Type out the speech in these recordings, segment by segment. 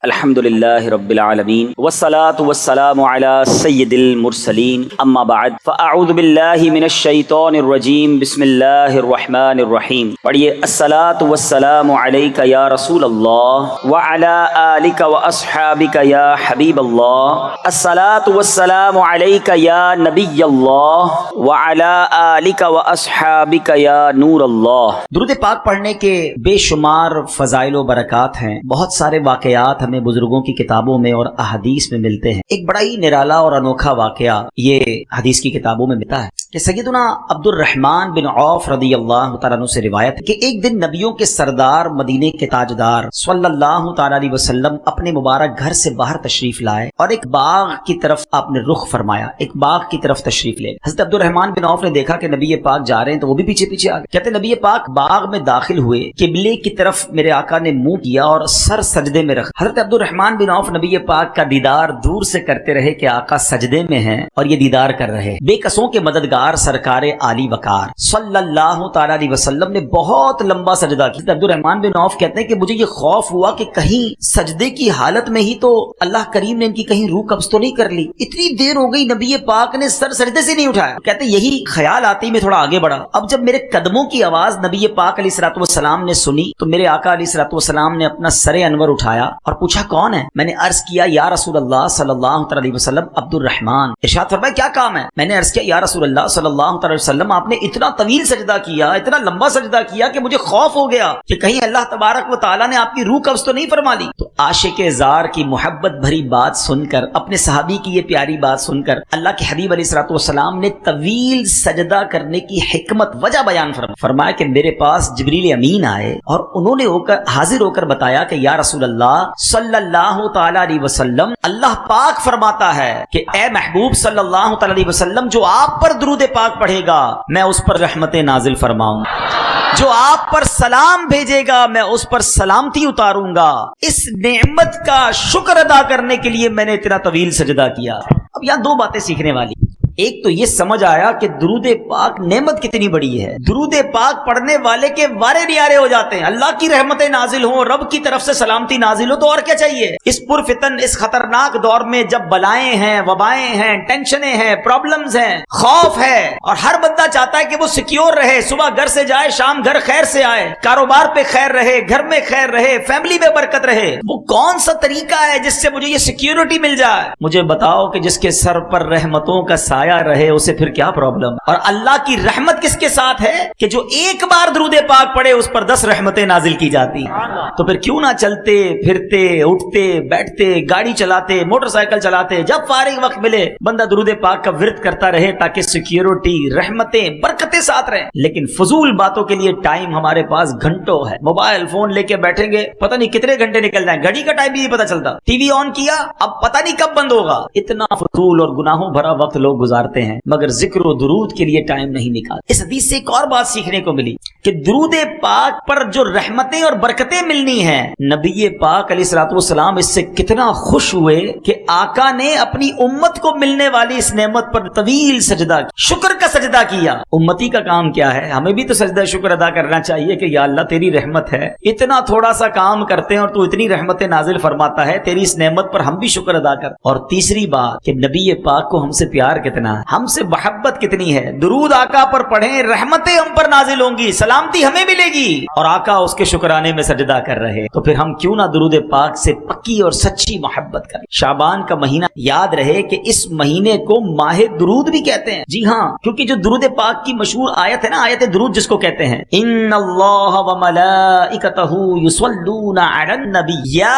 الحمدللہ رب العالمین والصلاة والسلام علی سید المرسلین اما بعد فاعوذ باللہ من الشیطان الرجیم بسم اللہ الرحمن الرحیم. پڑھیے الصلاة والسلام علیک یا رسول اللہ وعلی آلک واصحابک یا حبیب اللہ. الصلاة والسلام علیک یا نبی اللہ وعلی آلک واصحابک یا نور اللہ. درود پاک پڑھنے کے بے شمار فضائل و برکات ہیں. بہت سارے واقعات ہمیں بزرگوں کی کتابوں میں اور احادیث میں ملتے ہیں. ایک بڑا ہی نرالا اور انوکھا واقعہ یہ حدیث کی کتابوں میں ملتا ہے کہ سیدنا عبد الرحمن بن عوف رضی اللہ تعالیٰ عنہ سے روایت ہے کہ ایک دن نبیوں کے سردار مدینے کے تاجدار صلی اللہ تعالیٰ علیہ وسلم اپنے مبارک گھر سے باہر تشریف لائے اور ایک باغ کی طرف آپ نے رخ فرمایا. ایک باغ کی طرف تشریف لے. حضرت عبد الرحمن بن عوف نے دیکھا کہ نبی پاک جا رہے ہیں تو وہ بھی پیچھے پیچھے آ گئے. کہتے نبی پاک باغ میں داخل ہوئے, قبلے کی طرف میرے آقا نے منہ کیا اور سر سجدے میں رکھا. حضرت عبد الرحمن بن عوف نبی پاک کا دیدار دور سے کرتے رہے کہ آقا سجدے میں ہیں اور یہ دیدار کر رہے. بے قصوں کے مددگار سرکار عالی وقار صلی اللہ تعالی علیہ وسلم نے بہت لمبا سجدہ کیا. عبد الرحمن بن عوف کہتے ہیں کہ مجھے یہ خوف ہوا کہ کہیں سجدے کی حالت میں ہی تو اللہ کریم نے ان کی کہیں روح قبض تو نہیں کر لی. اتنی دیر ہو گئی نبی پاک نے سر سجدے سے نہیں اٹھایا. کہتے یہی خیال آتے ہی میں تھوڑا آگے بڑھا. اب جب میرے قدموں کی آواز نبی پاک علیہ الصلوۃ والسلام نے سنی تو میرے آقا علیہ الصلوۃ والسلام نے اپنا سر انور اٹھایا اور پوچھا کون ہے. میں نے عرض کیا یا رسول اللہ صلی اللہ علیہ وسلم عبد الرحمن. ارشاد فرمایا کیا کام ہے. میں نے عرض کیا یا رسول اللہ صلی اللہ علیہ وسلم آپ نے اتنا طویل سجدہ کیا, اتنا لمبا سجدہ کیا کہ مجھے خوف ہو گیا کہ کہیں اللہ تبارک و تعالیٰ نے آپ کی روح قبض تو نہیں فرما لی. تو عاشق زار کی محبت بھری بات سن کر, اپنے صحابی کی یہ پیاری بات سن کر اللہ کے حبیب علیہ الصلوۃ والسلام نے طویل سجدہ کرنے کی حکمت وجہ بیان فرمایا کہ میرے پاس جبریل امین آئے اور انہوں نے حاضر ہو کر بتایا کہ یا رسول اللہ صلی اللہ تعالی علیہ وسلم اللہ پاک فرماتا ہے کہ اے محبوب صلی اللہ تعالی علیہ وسلم جو آپ پر درود پاک پڑھے گا میں اس پر رحمتیں نازل فرماؤں, جو آپ پر سلام بھیجے گا میں اس پر سلامتی اتاروں گا. اس نعمت کا شکر ادا کرنے کے لیے میں نے اتنا طویل سجدہ کیا. اب یہاں دو باتیں سیکھنے والی. ایک تو یہ سمجھ آیا کہ درود پاک نعمت کتنی بڑی ہے. درود پاک پڑھنے والے کے وارے نیارے ہو جاتے ہیں. اللہ کی رحمتیں نازل ہوں, رب کی طرف سے سلامتی نازل ہو تو اور کیا چاہیے. اس پرفتن اس خطرناک دور میں جب بلائیں ہیں, وبائیں ہیں, ٹینشنیں ہیں, پرابلمز ہیں, خوف ہے اور ہر بندہ چاہتا ہے کہ وہ سیکیور رہے, صبح گھر سے جائے شام گھر خیر سے آئے, کاروبار پہ خیر رہے, گھر میں خیر رہے, فیملی میں برکت رہے. وہ کون سا طریقہ ہے جس سے مجھے یہ سیکیورٹی مل جائے. مجھے بتاؤ کہ جس کے سر پر رحمتوں کا سایہ رہے اسے پھر کیا پرابلم. اور اللہ کی رحمت کس کے ساتھ ہے کہ جو ایک بار درود پاک پڑھے اس پر 10 رحمتیں نازل کی جاتی. تو پھر کیوں نہ چلتے پھرتے اٹھتے بیٹھتے گاڑی چلاتے موٹر سائیکل چلاتے جب فارغ وقت ملے بندہ درود پاک کا ورد کرتا رہے تاکہ سیکیورٹی رحمتیں برکتیں ساتھ رہیں. لیکن فضول باتوں کے لیے ٹائم ہمارے پاس گھنٹوں ہے. موبائل فون لے کے بیٹھیں گے پتہ نہیں کتنے گھنٹے نکل جائیں, گھڑی کا ٹائم بھی نہیں پتہ چلتا. ٹی وی آن کیا اب پتہ نہیں کب بند ہوگا. اتنا فضول اور گناہوں بھرا وقت لوگ گزارتے ہیں مگر ذکر و درود کے لیے ٹائم نہیں نکالتے. اس حدیث سے ایک اور بات سیکھنے کو ملی کہ درود پاک پر جو رحمتیں اور برکتیں ملنی ہیں, نبی پاک علیہ الصلوۃ والسلام اس سے کتنا خوش ہوئے کہ آقا نے اپنی امت کو ملنے والی اس نعمت پر طویل سجدہ شکر کا سجدہ کیا. امتی کا کام کیا ہے, ہمیں بھی تو سجدہ شکر ادا کرنا چاہیے کہ یا اللہ تیری رحمت ہے, اتنا تھوڑا سا کام کرتے ہیں اور تو اتنی رحمتیں نازل فرماتا ہے, تیری اس نعمت پر ہم بھی شکر ادا کر. اور تیسری بات کہ نبی پاک کو ہم سے پیار کتنا ہے, ہم سے محبت کتنی ہے. درود آقا پر پڑھیں رحمتیں ہم پر نازل ہوں گی, سلامتی ہمیں ملے گی اور آقا اس کے شکرانے میں سجدہ کر رہے. تو پھر ہم کیوں نہ درود پاک سے پکی اور سچی محبت کریں. شعبان کا مہینہ یاد رہے کہ اس مہینے کو ماہ درود بھی کہتے ہیں. جی ہاں, کیونکہ جو درود پاک کی مشہور آیت ہے نا, آیت درود جس کو کہتے ہیں, ان اللہ وملائکتہ یصلون علی النبی یا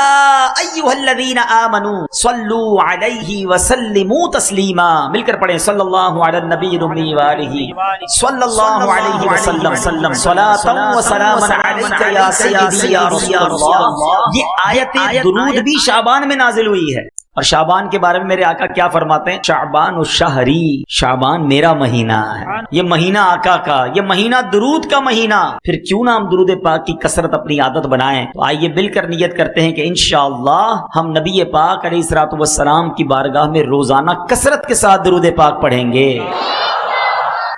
ایھا الذین آمنوا صلوا علیہ وسلموا تسلیما. مل کر پڑھیں صلی اللہ علی النبی الأمی وآلہ صلی اللہ علیہ وسلم صلاۃ و سلام علیک یا سیدی یا رسول اللہ. یہ آیت درود بھی شعبان میں نازل ہوئی ہے. اور شعبان کے بارے میں میرے آقا کیا فرماتے ہیں, شعبان الشہری, شعبان میرا مہینہ ہے, یہ مہینہ آقا کا, یہ مہینہ درود کا مہینہ. پھر کیوں نہ ہم درود پاک کی کثرت اپنی عادت بنائیں. تو آئیے مل کر نیت کرتے ہیں کہ انشاءاللہ ہم نبی پاک علیہ الصلوۃ والسلام کی بارگاہ میں روزانہ کثرت کے ساتھ درود پاک پڑھیں گے.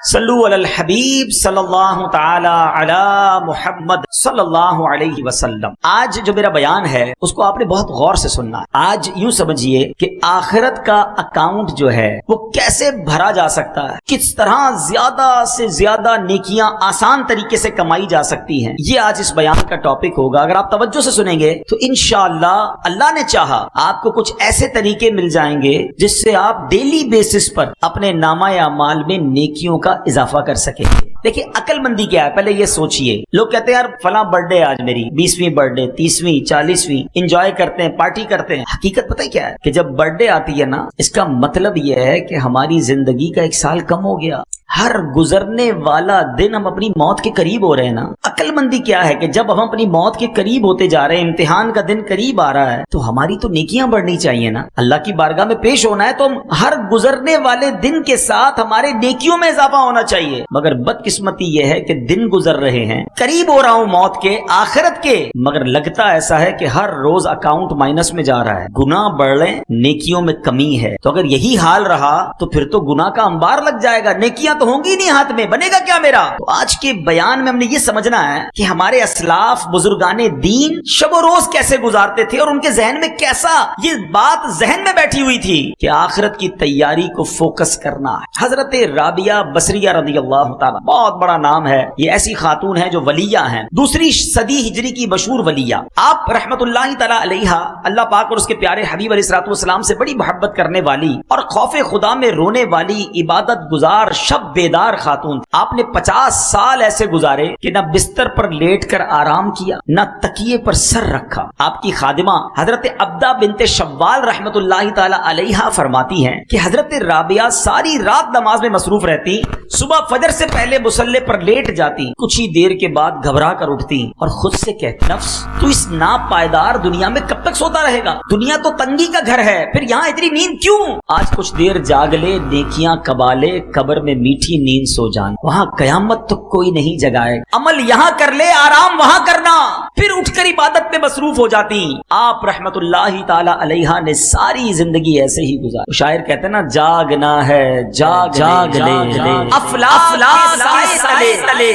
صلو علی الحبیب صلی اللہ تعالی علی محمد صلی اللہ علیہ وسلم. آج جو میرا بیان ہے اس کو آپ نے بہت غور سے سننا ہے. آج یوں سمجھیے کہ آخرت کا اکاؤنٹ جو ہے وہ کیسے بھرا جا سکتا ہے, کس طرح زیادہ سے زیادہ نیکیاں آسان طریقے سے کمائی جا سکتی ہیں, یہ آج اس بیان کا ٹاپک ہوگا. اگر آپ توجہ سے سنیں گے تو انشاءاللہ اللہ نے چاہا آپ کو کچھ ایسے طریقے مل جائیں گے جس سے آپ ڈیلی بیسس پر اپنے نامہ اعمال میں نیکیوں کا اضافہ کر سکیں گے. دیکھیں عقل مندی کیا ہے, پہلے یہ سوچئے. لوگ کہتے ہیں یار فلاں برتھ ڈے آج میری 20ویں برتھ ڈے 30ویں 40ویں, انجوائے کرتے ہیں, پارٹی کرتے ہیں. حقیقت پتہ کیا ہے کہ جب برتھ ڈے آتی ہے نا, اس کا مطلب یہ ہے کہ ہماری زندگی کا 1 سال کم ہو گیا. ہر گزرنے والا دن ہم اپنی موت کے قریب ہو رہے ہیں نا. عقل مندی کیا ہے کہ جب ہم اپنی موت کے قریب ہوتے جا رہے ہیں, امتحان کا دن قریب آ رہا ہے, تو ہماری تو نیکیاں بڑھنی چاہیے نا. اللہ کی بارگاہ میں پیش ہونا ہے تو ہم ہر گزرنے والے دن کے ساتھ ہمارے نیکیوں میں اضافہ ہونا چاہیے. مگر بدقسمتی یہ ہے کہ دن گزر رہے ہیں, قریب ہو رہا ہوں موت کے, آخرت کے, مگر لگتا ایسا ہے کہ ہر روز اکاؤنٹ مائنس میں جا رہا ہے. گناہ بڑھ رہے, نیکیوں میں کمی ہے. تو اگر یہی حال رہا تو پھر تو گناہ کا انبار لگ جائے گا, نیکیاں تو ہوں گی نہیں ہاتھ میں, بنے گا کیا میرا. تو آج کے بیان میں ہم نے یہ سمجھنا ہے کہ ہمارے اسلاف بزرگان دین شب و روز کیسے گزارتے تھے, اور ان کے ذہن میں کیسا یہ بات ذہن میں بیٹھی ہوئی تھی کہ آخرت کی تیاری کو فوکس کرنا ہے. حضرت رابعہ بصریہ رضی اللہ تعالیٰ, بہت بڑا نام ہے, یہ ایسی خاتون ہے جو ولیہ ہیں, 2 صدی ہجری کی مشہور ولیہ. آپ رحمت اللہ تعالیٰ علیہ, اللہ پاک اور اس کے پیارے حبیب علیہ الصلوۃ والسلام سے بڑی محبت کرنے والی اور خوف خدا میں رونے والی, عبادت گزار, شب بیدار خاتون. آپ نے 50 سال ایسے گزارے کہ نہ بستر پر لیٹ کر آرام کیا, نہ تکیے پر سر رکھا. آپ کی خادمہ حضرت عبدہ بنت شوال رحمت اللہ تعالی علیہا فرماتی ہیں کہ حضرت رابعہ ساری رات نماز میں مصروف رہتی, صبح فجر سے پہلے مصلی پر لیٹ جاتی, کچھ ہی دیر کے بعد گھبرا کر اٹھتی اور خود سے کہتی, نفس تو اس ناپائیدار دنیا میں کب تک سوتا رہے گا, دنیا تو تنگی کا گھر ہے, پھر یہاں اتنی نیند کیوں. آج کچھ دیر جاگ لے, نیکیاں کما لے, قبر میں میٹھی نیند سو جان, وہاں قیامت تو کوئی نہیں جگائے. عمل یہاں کر لے, آرام وہاں کرنا, پھر اٹھ کر عبادت میں مصروف ہو جاتی. آپ رحمت اللہ تعالی علیہ نے ساری زندگی ایسے ہی گزاری. شاعر کہتے ہیں نا, جاگنا ہے جاگ جاگ لے, افلاک سائے تلے,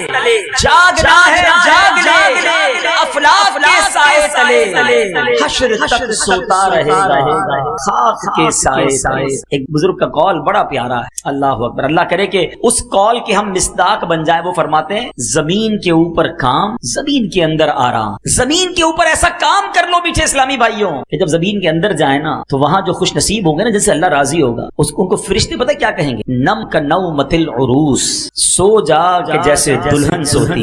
جاگنا ہے جاگ لے, افلاک کے سائے تلے, حشر تک سوتا رہے گا خاک کے سائے تلے. ایک بزرگ کا قول بڑا پیارا ہے, اللہ اکبر. اللہ کرے کہ اس قول کے ہم مصداق بن جائے. وہ فرماتے ہیں, زمین کے اوپر کام, زمین کے اندر آرام. زمین کے اوپر ایسا کام کر لو میٹھے اسلامی بھائیوں کہ جب زمین کے اندر جائے نا تو وہاں جو خوش نصیب ہوں گے نا, جن سے اللہ راضی ہوگا, ان کو فرشتے پتہ کیا کہیں گے, نم کا نومۃ العروس, سو جا کہ جیسے دلہن سوتی,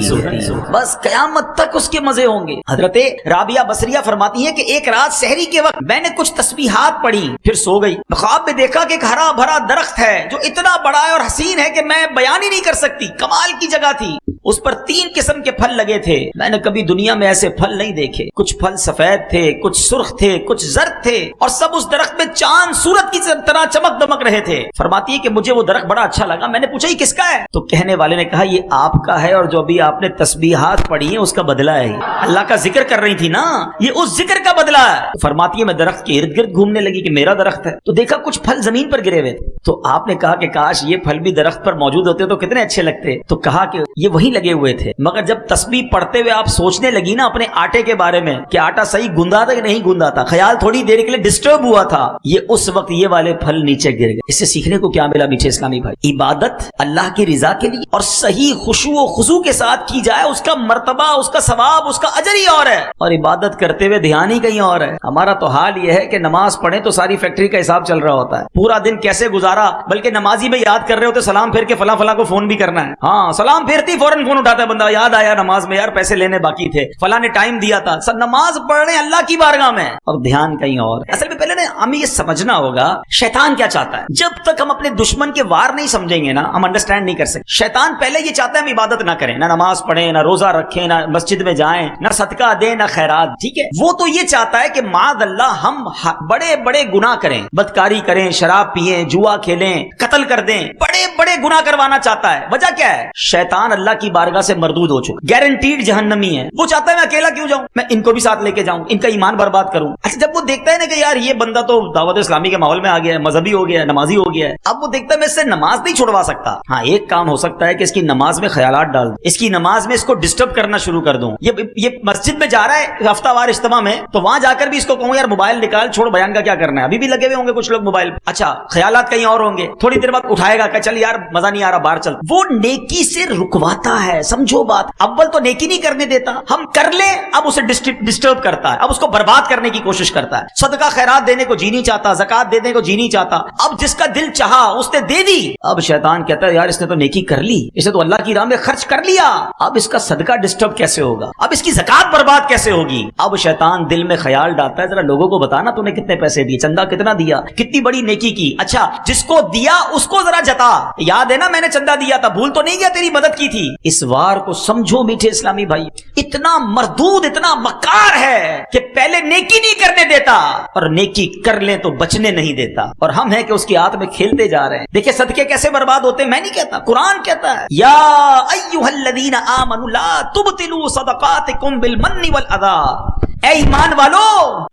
بس قیامت تک اس کے مزے ہوں گے. حضرت رابعہ بصریہ فرماتی ہیں کہ ایک رات سحری کے وقت میں نے کچھ تسبیحات پڑھی, پھر سو گئی. خواب میں دیکھا کہ ایک ہرا بھرا درخت ہے جو اتنا بڑا ہے اور حسین ہے کہ میں بیان ہی نہیں کر سکتی, کمال کی جگہ تھی. اس پر 3 قسم کے پھل لگے تھے, میں نے کبھی دنیا میں ایسے پھل نہیں دیکھے. کچھ پھل سفید تھے, کچھ سرخ تھے, کچھ زرد تھے, اور سب اس درخت میں چاند سورت کی طرح چمک دمک رہے تھے. فرماتی ہے کہ مجھے وہ درخت بڑا اچھا لگا. میں نے پوچھا یہ کس کا ہے, تو کہنے والے نے کہا یہ آپ کا ہے, اور جو ابھی آپ نے تسبیحات پڑھی ہیں اس کا بدلہ ہے. اللہ کا ذکر کر رہی تھی نا, یہ اس ذکر کا بدلہ ہے. فرماتی ہے میں درخت کے ارد گرد گھومنے لگی کہ میرا درخت ہے, تو دیکھا کچھ پھل زمین پر گرے ہوئے تھے. تو آپ نے کہا کہ کاش یہ پھل بھی درخت پر موجود ہوتے تو کتنے اچھے لگتے. تو کہا کہ یہ وہی لگے ہوئے تھے, مگر جب تسبیح پڑھتے ہوئے آپ سوچنے لگی نا اپنے آٹے کے بارے میں کہ آٹا صحیح گوندا تھا کہ نہیں گوندا تھا, خیال تھوڑی دیر کے لیے ڈسٹرب ہوا تھا, یہ اس وقت یہ والے پھل نیچے گر گئے. اس سے سیکھنے کو کیا ملا میٹھے اسلامی بھائی, عبادت اللہ کی رضا کے لیے اور صحیح خشوع و خضوع کے ساتھ کی جائے, اس کا مرتبہ, اس کا ثواب, اس کا اجر ہی اور ہے, اور عبادت کرتے ہوئے دھیان ہی کہیں اور ہے. ہمارا تو حال یہ ہے کہ نماز پڑھیں تو ساری فیکٹری کا حساب چل رہا ہوتا ہے, پورا دن کیسے گزارا, بلکہ نمازی میں یاد کر رہے ہوتے سلام پھیر کے فلاں فلاں کو فون بھی کرنا ہے. ہاں سلام پھیرتی فوراً فون اٹھاتا ہے بندہ, یاد آیا نماز میں یار پیسے لینے باقی تھے, فلاں نے ٹائم دیا تھا. سر نماز پڑھ رہے ہیں اللہ کی بارگاہ میں اور دھیان کہیں اور. اصل میں پہلے ہمیں یہ سمجھنا ہوگا شیطان کیا چاہتا ہے. جب تک ہم اپنے دشمن کے وار نہیں سمجھیں گے نا, ہم انڈرسٹینڈ نہیں کر سکتے. شیطان پہلے یہ چاہتا ہے ہم عبادت نہ کریں، نہ نماز پڑھیں، نہ روزہ رکھیں، نہ مسجد میں جائیں، نہ صدقہ دیں، نہ خیرات، ٹھیک ہے؟ وہ تو یہ چاہتا ہے کہ معاذ اللہ ہم بڑے بڑے گناہ کریں، بدکاری کریں، شراب پیئیں، جوا کھیلیں، قتل کر دیں، بڑے بڑے گناہ کروانا چاہتا ہے۔ وجہ کیا ہے؟ شیطان اللہ کی بارگاہ سے مردود ہو چکا، گارنٹیڈ جہنمی ہے۔ وہ چاہتا ہے میں اکیلا کیوں جاؤں، میں ان کو بھی ساتھ لے کے جاؤں، ان کا ایمان برباد کروں۔ اچھا جب وہ دیکھتا ہے نا کہ یار یہ بندہ تو دعوت اسلامی کے ماحول میں آ گیا ہے، مذہبی ہو گیا ہے، نمازی ہو گیا ہے، اب وہ دیکھتا ہے میں اس سے نماز نہیں چھڑوا سکتا۔ ہاں ایک کام ہو سکتا ہے کہ اس کی نماز میں خیالات ڈال دوں، اس کی نماز میں اس کو ڈسٹرب کرنا شروع کر دوں۔ یہ مسجد میں جا رہا ہے ہفتہ وار اجتماع میں، تو وہاں جا کر بھی اس کو کہوں یار موبائل نکال، چھوڑ، بیان کا کیا کرنا ہے، ابھی بھی لگے ہوئے ہوں گے کچھ لوگ موبائل۔ اچھا خیالات کہیں اور ہوں گے، تھوڑی دیر بعد اٹھائے گا کہ چل یار مزہ نہیں آ رہا باہر چل۔ وہ نیکی سے رکواتا ہے، سمجھو بات۔ اول تو نیکی نہیں کرنے دیتا، ہم کر لیں اب اسے ڈسٹرب کرتا ہے، اب اس کو برباد کرنے کی کوشش کرتا ہے۔ صدقہ خیرات دینے کو جی نہیں چاہتا، زکات دینے کو جی نہیں چاہتا، اب جس کا دل چاہا اس نے دے دی۔ اب شیطان کہتا ہے یار اس نے تو نیکی کر لی، اس نے تو اللہ کی راہ میں خرچ کر لیا، اب اس کا صدقہ ڈسٹرب کیسے ہوگا، اب اس کی زکات برباد کیسے ہوگی۔ اب شیطان دل میں خیال ڈالتا ہے ذرا لوگوں کو بتانا تو نے کتنے پیسے دیے، چندہ کتنا دیا، کتنی بڑی نیکی کی۔ اچھا جس کو دیا اس کو ذرا جتا، یاد ہے نا میں نے چندہ دیا تھا، بھول تو نہیں گیا تیری مدد کی تھی۔ اس وار کو سمجھو میٹھے اسلامی بھائی، اتنا مردود، اتنا مکار ہے کہ پہلے نیکی نہیں کرنے دیتا اور نیکی کر لیں تو بچنے نہیں دیتا، اور ہم ہیں کہ اس کی ہاتھ میں کھیلتے جا رہے ہیں۔ دیکھیں صدقے کیسے برباد ہوتے ہیں، میں نہیں کہتا، قرآن کہتا ہے یا ایھا الذین آمنوا لا تبطلوا صدقاتکم بالمن والاذی، اے ایمان والو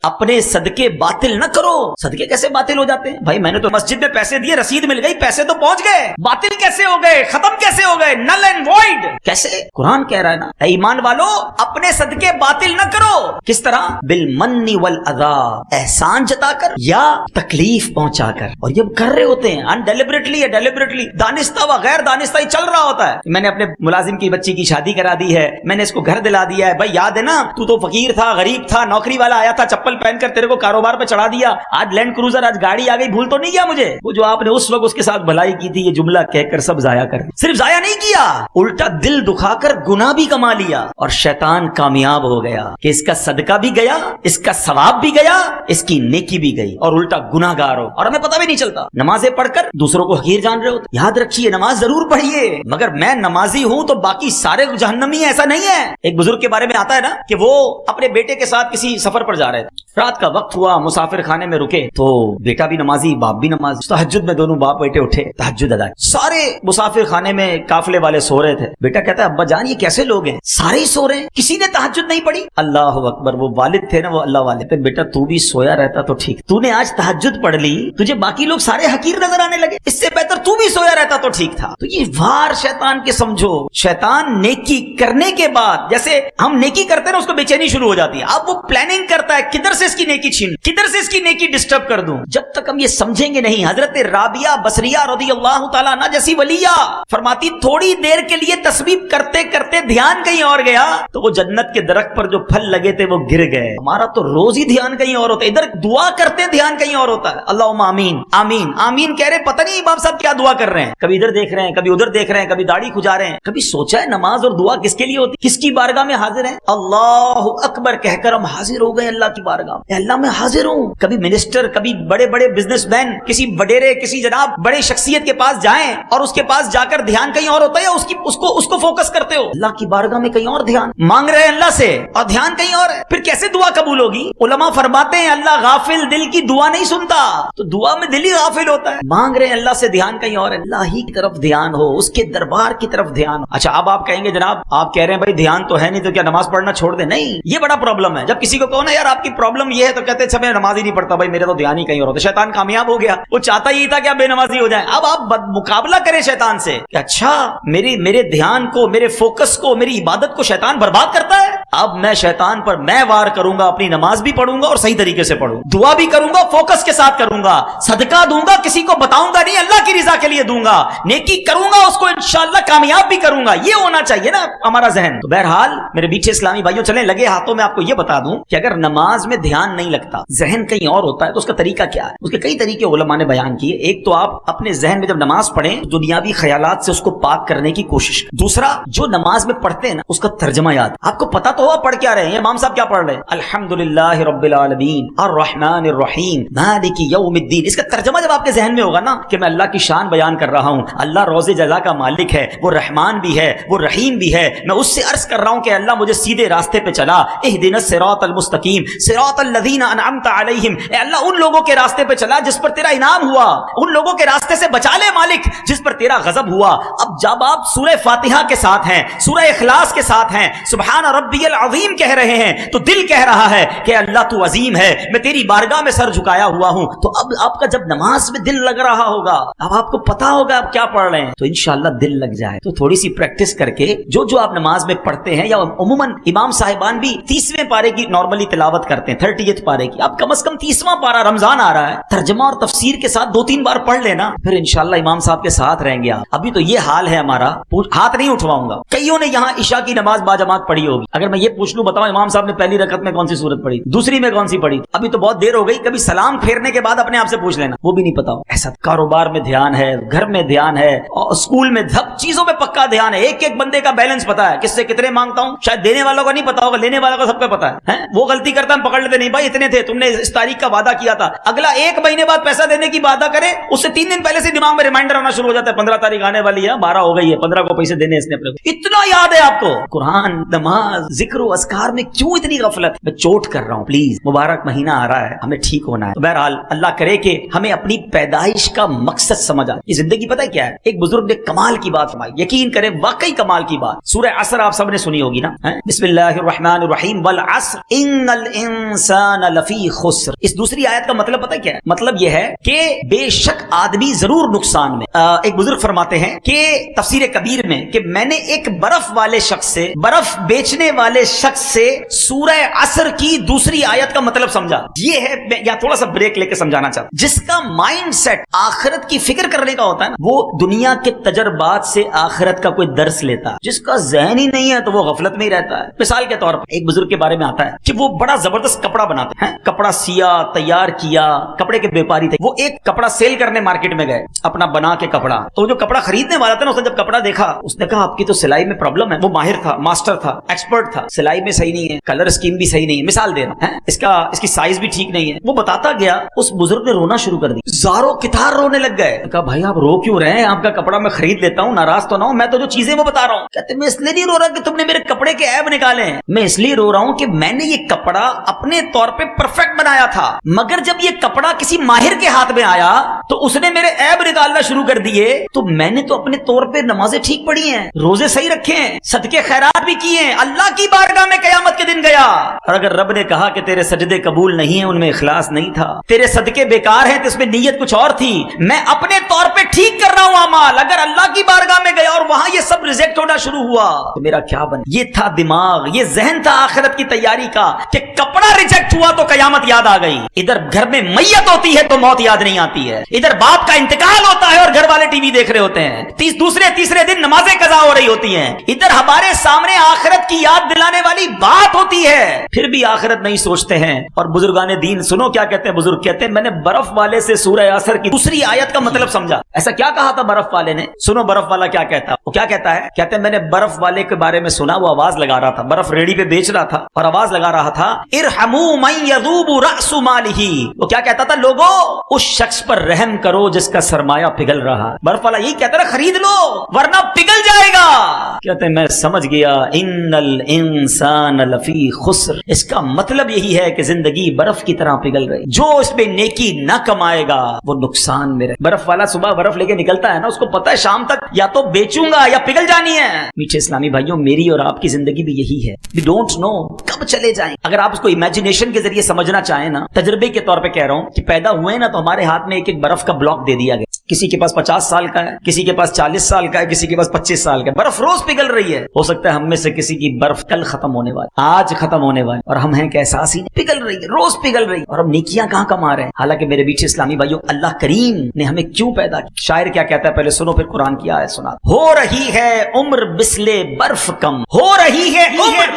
اپنے صدقے باطل نہ کرو۔ صدقے کیسے باطل ہو جاتے ہیں بھائی؟ میں نے تو مسجد میں پیسے دیے، رسید مل گئی، پیسے تو پہنچ گئے، باطل کیسے ہو گئے، ختم کیسے ہو گئے، نل اینڈ وائڈ کیسے؟ قرآن کہہ رہا ہے نا اے ایمان والو اپنے صدقے باطل نہ کرو۔ کس طرح؟ بالمن والاذی، احسان جتا کر یا تکلیف پہنچا کر، اور یہ کر رہے ہوتے ہیں انڈیلیبریٹلی یا ڈیلیبریٹلی، دانستہ و غیر دانستہ ہی چل رہا ہوتا ہے۔ میں نے اپنے ملازم کی بچی کی شادی کرا دی ہے، میں نے اس کو گھر دلا دیا ہے، بھائی یاد ہے نا تو فقیر تھا، غریب تھا، نوکری والا آیا تھا چپل پہن کر تیرے کو کاروبار پہ چڑھا دیا، آج لینڈ کروزر، آج گاڑی آ گئی، بھول تو نہیں گیا مجھے؟ وہ جو آپ نے اس وقت اس کے ساتھ بھلائی کی تھی، یہ جملہ کہہ کر سب ضائع کر دیا۔ صرف ضائع نہیں کیا، الٹا دل دکھا کر گناہ بھی کما لیا، اور شیطان کامیاب ہو گیا کہ اس کا صدقہ بھی گیا، اس کا ثواب بھی گیا، اس کی نیکی بھی گئی، اور الٹا گناہ گار ہو، اور ہمیں پتہ بھی نہیں چلتا۔ نمازیں پڑھ کر دوسروں کو حقیر جان رہے ہوتے۔ یاد رکھیے نماز ضرور پڑھیے، مگر میں نمازی ہوں تو باقی سارے جہنمی ہیں، ایسا نہیں ہے۔ ایک بزرگ کے بارے میں آتا ہے نا کہ وہ اپنے بیٹے کے ساتھ کسی سفر پر جا رہے تھے، رات کا وقت ہوا، مسافر خانے میں رکے تو بیٹا بھی نمازی، باپ بھی نمازی، تہجد میں دونوں باپ بیٹے اٹھے، تہجد ادا، سارے مسافر خانے میں قافلے والے سو رہے تھے۔ بیٹا کہتا ہے ابا جان یہ کیسے لوگ ہیں، سارے ہی سو رہے ہیں، کسی نے تہجد نہیں پڑھی۔ اللہ اکبر، وہ والد تھے نا، وہ اللہ والد تھے، بیٹا تو بھی سویا رہتا تو ٹھیک، تو نے آج تہجد پڑھ لی، تجھے باقی لوگ سارے حقیر نظر آنے لگے، اس سے بہتر تو بھی سویا رہتا تو ٹھیک تھا۔ تو یہ وار شیطان کے سمجھو، شیطان نیکی کرنے کے بعد جیسے ہم نیکی کرتے ہیں نا اس کو بے چینی شروع ہو جاتی ہے، اب وہ پلاننگ کرتا ہے کدھر سے اس کی نیکی چھین، کدھر سے اس کی نیکی ڈسٹرب کر دوں۔ جب تک ہم یہ سمجھیں گے نہیں، حضرت رابعہ بصریہ رضی اللہ تعالیٰ عنہ جیسی ولیہ فرماتی تھوڑی دیر کے لیے تسبیح کرتے کرتے دھیان کہیں اور گیا تو وہ جنت کے درخت پر جو پھل لگے تھے وہ گر گئے۔ ہمارا تو روز ہی دھیان کہیں اور ہوتا ہے، ادھر دعا کرتے دھیان کہیں اور ہوتا ہے، اللہم آمین آمین آمین کہہ رہے، پتہ نہیں امام صاحب کیا دعا کر رہے ہیں، کبھی ادھر دیکھ رہے ہیں، کبھی ادھر دیکھ رہے ہیں، کبھی داڑھی کھجا رہے ہیں۔ کبھی سوچا ہے نماز اور دعا کس کے لیے ہوتی، کس کی بارگاہ میں حاضر ہیں؟ اللہ اکبر کہہ کر ہم حاضر ہو گئے اللہ کی بارگاہ میں، اللہ میں حاضر ہوں۔ کبھی منسٹر، کبھی بڑے بڑے بزنس مین، کسی وڈیرے، کسی جناب بڑے شخصیت کے پاس جائیں اور اس کے پاس جا کر دھیان کہیں اور ہوتا ہے، یا اس کو فوکس کرتے ہو؟ اللہ کی بارگاہ میں کہیں اور دھیان مانگ رہے ہیں اللہ سے اور دھیان کہیں اور ہے، پھر کیسے دعا قبول ہوگی؟ علماء فرماتے ہیں اللہ غافل دل کی دعا نہیں سنتا، تو دعا میں دل ہی غافل ہوتا ہے، مانگ رہے ہیں اللہ سے، دھیان کہیں اور ہے، اللہ ہی کی طرف دھیان ہو، اس کے دربار کی طرف دھیان ہو۔ اچھا اب آپ کہیں گے جناب آپ کہہ رہے ہیں بھائی دھیان تو ہے نہیں تو کیا نماز پڑھنا چھوڑ دیں؟ نہیں، یہ بڑا پرابلم ہے۔ جب کسی کو کہو نا یار آپ کی پرابلم یہ ہے تو کہتے ہیں میں نماز ہی نہیں پڑھتا، بھائی میرا تو دھیان ہی کہیں اور ہوتا۔ شیطان کامیاب ہو گیا، وہ چاہتا ہی تھا کہ آپ بے نمازی ہو جائیں۔ اب آپ مقابلہ کریں شیطان سے کہ اچھا میرے دھیان کو، میرے فوکس کو، میری عبادت کو شیطان برباد کرتا ہے، اب میں شیطان پر میں وار کروں گا، اپنی نماز بھی پڑھوں گا اور صحیح طریقے سے پڑھوں، دعا بھی کروں گا، فوکس کے ساتھ کروں گا، صدقہ دوں گا، کسی کو بتاؤں گا نہیں، اللہ کی رضا کے لیے دوں گا، نیکی کروں گا، اس کو انشاءاللہ کامیاب بھی کروں گا۔ یہ ہونا چاہیے نا ہمارا ذہن۔ تو بہرحال میرے بیچے اسلامی بھائیوں، چلیں لگے ہاتھوں میں آپ کو یہ بتا دوں کہ اگر نماز میں دھیان نہیں لگتا, ذہن کہیں اور ہوتا ہے, تو اس کا طریقہ کیا ہے؟ اس کے کئی طریقے علماء نے بیان کیے. ایک تو آپ اپنے ذہن میں جب نماز پڑھیں دنیاوی خیالات سے اس کو پاک کرنے کی کوشش کریں. دوسرا, جو نماز میں پڑھتے ہیں نا اس کا ترجمہ یاد. آپ کو پتا تو ہوا پڑھ کیا رہے ہیں, امام صاحب کیا پڑھ رہے ہیں؟ الحمدللہ رب العالمین الرحمن الرحیم مالک یوم الدین. اس کا ترجمہ جب آپ کے ذہن میں ہوگا نا کہ میں اللہ کی شان بیان کر رہا ہوں, اللہ روز جزا کا مالک ہے, وہ رحمان بھی ہے, وہ رحیم بھی ہے, میں اس سے عرض کر رہا ہوں کہ اللہ مجھے سیدھے راستے پہ چلا, اہدنا الصراط المستقیم صراط الذین انعمت علیہم, اے اللہ ان لوگوں کے راستے پہ چلا جس پر تیرا انعام ہوا, ان لوگوں کے راستے سے بچا لے مالک جس پر تیرا غضب ہوا. اب جب آپ سورہ فاتحہ کے ساتھ ہیں, سورہ اخلاص کے ساتھ ہیں, سبحان ربی العظیم کہہ رہے ہیں, تو دل کہہ رہا ہے کہ اللہ تو عظیم ہے, میں تیری بارگاہ میں سر جھکایا ہوا ہوں. تو اب آپ کا جب نماز میں دل لگ رہا ہوگا, اب آپ کو پتا ہوگا آپ کیا پڑھ رہے ہیں, تو انشاءاللہ دل لگ جائے. تو تھوڑی سی پریکٹس کر کے جو آپ نماز میں پڑھتے ہیں, یا عموماً امام صاحبان بھی 30ویں پارے کی نارملی تلاوت کرتے ہیں, 30th پارے کی, آپ کم از کم 30واں پارہ, رمضان آ رہا ہے, ترجمہ اور تفسیر کے ساتھ 2-3 بار پڑھ لینا, پھر انشاءاللہ امام صاحب کے ساتھ رہیں گے آپ. ابھی تو یہ حال ہے ہمارا, ہاتھ نہیں اٹھواؤں گا. کئیوں نے یہاں عشاء کی نماز باجماعت پڑھی ہوگی, اگر میں یہ پوچھ لوں بتاؤ امام صاحب نے پہلی رکعت میں کون سی سورت پڑھی, دوسری میں کون سی پڑھی؟ ابھی تو بہت دیر ہو گئی, کبھی سلام پھیرنے کے بعد اپنے آپ سے پوچھ لینا, وہ بھی نہیں پتا. ایسا کاروبار میں دھیان ہے, گھر میں دھیان ہے, اور اسکول میں سب چیزوں میں پکا دھیان ہے. ایک ایک بندے کا بیلنس پتا ہے, کس سے کتنے مانگتا ہوں. شاید دینے والوں کا نہیں پتا ہوگا, لینے والوں کا سب کا پتا ہے. وہ غلطی کرتا ہم پکڑ لیتے, نہیں بھائی اتنے تھے, تم نے اس تاریخ کا وعدہ کیا تھا, اگلا 1 مہینے بعد پیسہ دینے کی وعدہ کرے, اس سے 3 دن پہلے سے دماغ میں ریمائنڈر آنا شروع ہو جاتا ہے, 15 تاریخ آنے والی ہے, 12 ہو گئی ہے, 15 کو پیسے دینے اس نے اپنے, اتنا یاد ہے آپ کو. قرآن, نماز, ذکر و اذکار میں کیوں اتنی غفلت؟ میں چوٹ کر رہا ہوں, پلیز, مبارک مہینہ آ رہا ہے, ہمیں ٹھیک ہونا ہے. بہرحال اللہ کرے کہ ہمیں اپنی پیدائش کا مقصد سمجھ آئے. یہ زندگی پتہ ہے کیا ہے؟ ایک بزرگ نے کمال کی بات فرمائی, یقین کریں واقعی کمال کی بات. سورہ عصر آپ سب نے سنی ہوگی نا, بسم اللہ الرحمن الرحیم والعصر ان الانسان لفی خسر. اس دوسری آیت کا مطلب پتہ کیا ہے؟ مطلب یہ ہے کہ بے شک آدمی ضرور نقصان میں. ایک بزرگ فرماتے ہیں کہ تفسیر کبیر میں کہ میں نے ایک برف والے شخص سے, برف بیچنے والے شخص سے سورہ عصر کی دوسری آیت کا مطلب سمجھا. یہ ہے, میں یا تھوڑا سا بریک لے کے سمجھانا چاہتا ہوں. جس کا مائنڈ سیٹ آخرت کی فکر کرنے کا ہوتا ہے نا, وہ دنیا کے تجربات سے آخرت کا کوئی درس لیتا ہے. جس کا ذہن ہی نہیں ہے تو وہ غفلت میں ہی رہتا ہے. مثال کے طور پر ایک بزرگ کے بارے میں آتا ہے کہ وہ بڑا زبردست کپڑا بناتے ہیں, کپڑا سیا, تیار کیا, کپڑے کے بیپاری تھے. وہ ایک کپڑا سیل کرنے مارکیٹ میں گئے, اپنا بنا کے کپڑا. تو جو کپڑا خریدنے والا تھا نا, اس نے جب کپڑا دیکھا, اس نے کہا آپ کی تو سلائی میں پرابلم ہے. وہ ماہر تھا, ماسٹر تھا, ایکسپرٹ تھا, سلائی میں صحیح نہیں ہے, کلر اسکیم بھی صحیح نہیں ہے, مثال دے رہا ہے, اس کی سائز بھی ٹھیک نہیں ہے. وہ بتاتا گیا, اس بزرگ نے رونا شروع کر دی, زاروں کتار رونے لگ گئے. کہا بھائی آپ رو کیوں رہے ہیں, آپ کا کپڑا میں خرید لیتا ہوں, ناراض تو نہ ہوں, میں تو جو چیزیں وہ بتا رہا ہوں. کہتے میں اس لیے نہیں رو رہا کہ تم نے میرے کپڑے کے عیب نکالے ہیں, میں اس لیے رو رہا ہوں کہ میں نے یہ کپڑا اپنے طور پہ پرفیکٹ بنایا تھا, مگر جب یہ کپڑا کسی ماہر کے ہاتھ میں آیا تو اس نے میرے عیب نکالنا شروع کر دیے. تو میں نے تو اپنے طور پہ نمازیں ٹھیک پڑھی ہیں, روزے صحیح رکھے ہیں, صدقے خیرات بھی کیے ہیں, اللہ کی بارگاہ میں قیامت کے دن گیا, اور اگر رب نے کہا کہ تیرے سجدے قبول نہیں ہیں, ان میں اخلاص نہیں تھا, تیرے صدقے بیکار ہیں, تو اس میں نیت کچھ اور تھی, میں اپنے طور پہ ٹھیک کر رہا ہوں اعمال, اگر اللہ کی بارگاہ میں گیا اور وہاں یہ سب ریجیکٹ ہونا شروع ہوا تو میرا کیا بن؟ یہ تھا دماغ, یہ ذہن تھا آخرت کی تیاری کا کہ کپڑا ریجیکٹ ہوا تو قیامت یاد آ گئی. ادھر گھر میں میت ہوتی ہے تو موت یاد نہیں آتی ہے, ادھر باپ کا انتقال ہوتا ہے اور گھر والے ٹی وی دیکھ رہے ہوتے ہیں, تیسرے دن نمازیں قضا ہو رہی ہوتی ہیں, ادھر ہمارے سامنے آخرت کی یاد دلانے والی بات ہوتی ہے, پھر بھی آخرت نہیں سوچتے ہیں. اور بزرگان دین سنو کیا کہتے ہیں, بزرگ کہتے ہیں میں نے برف والے سے سورہ عصر کی دوسری آیت کا مطلب سمجھا. ایسا کیا کہا تھا برف والے نے؟ سنو برف والا کیا کہتا, وہ کیا کہتا ہے, کہتے ہیں میں نے برف والے کے بارے میں سنا, وہ آواز لگا رہا تھا, برف ریڑھی پہ بیچ رہا تھا اور آواز لگا رہا تھا, ارحموا من یذوب رأس مالہ. وہ کیا کہتا تھا, لوگوں اس شخص پر رحم کرو جس کا سرمایہ پگھل رہا. برف والا یہی کہتا ہے خرید لو ورنہ پگھل جائے گا. کہتے ہیں میں سمجھ گیا, ان الانسان لفی خسر, اس کا مطلب یہی ہے کہ زندگی برف کی طرح پگھل رہی, جو اس میں نیکی نہ کمائے گا وہ نقصان میں رہے. برف والا صبح برف لے کے نکلتا ہے نا, اس کو پتا ہے شام تک یا تو بیچوں گا یا پگھل جانی ہے. میٹھے اسلامی بھائیوں, میری اور آپ کی زندگی بھی یہی ہے, we don't know کب چلے جائیں. اگر آپ اس کو امیجنیشن کے ذریعے سمجھنا چاہیں نا, تجربے کے طور پہ کہہ رہا ہوں کہ پیدا ہوئے نا تو ہمارے ہاتھ میں ایک ایک برف کا بلاک دے دیا گیا کسی کے پاس 50 سال کا ہے, کسی کے پاس 40 سال کا ہے, کسی کے پاس 25 سال کا ہے. برف روز پگھل رہی ہے. ہو سکتا ہے ہم میں سے کسی کی برف کل ختم ہونے والی, آج ختم ہونے والی, اور ہم ہیں کہ احساس ہی پگھل رہی ہے, روز پگھل رہی ہے, اور ہم نیکیاں کہاں کما رہے ہیں. حالانکہ میرے بیچ اسلامی بھائیوں, اللہ کریم نے ہمیں کیوں پیدا کیا؟ شاعر کیا کہتا ہے, پہلے سنو پھر قرآن کی آیت سنا. ہو رہی ہے عمر مثل برف کم, ہو رہی ہے عمر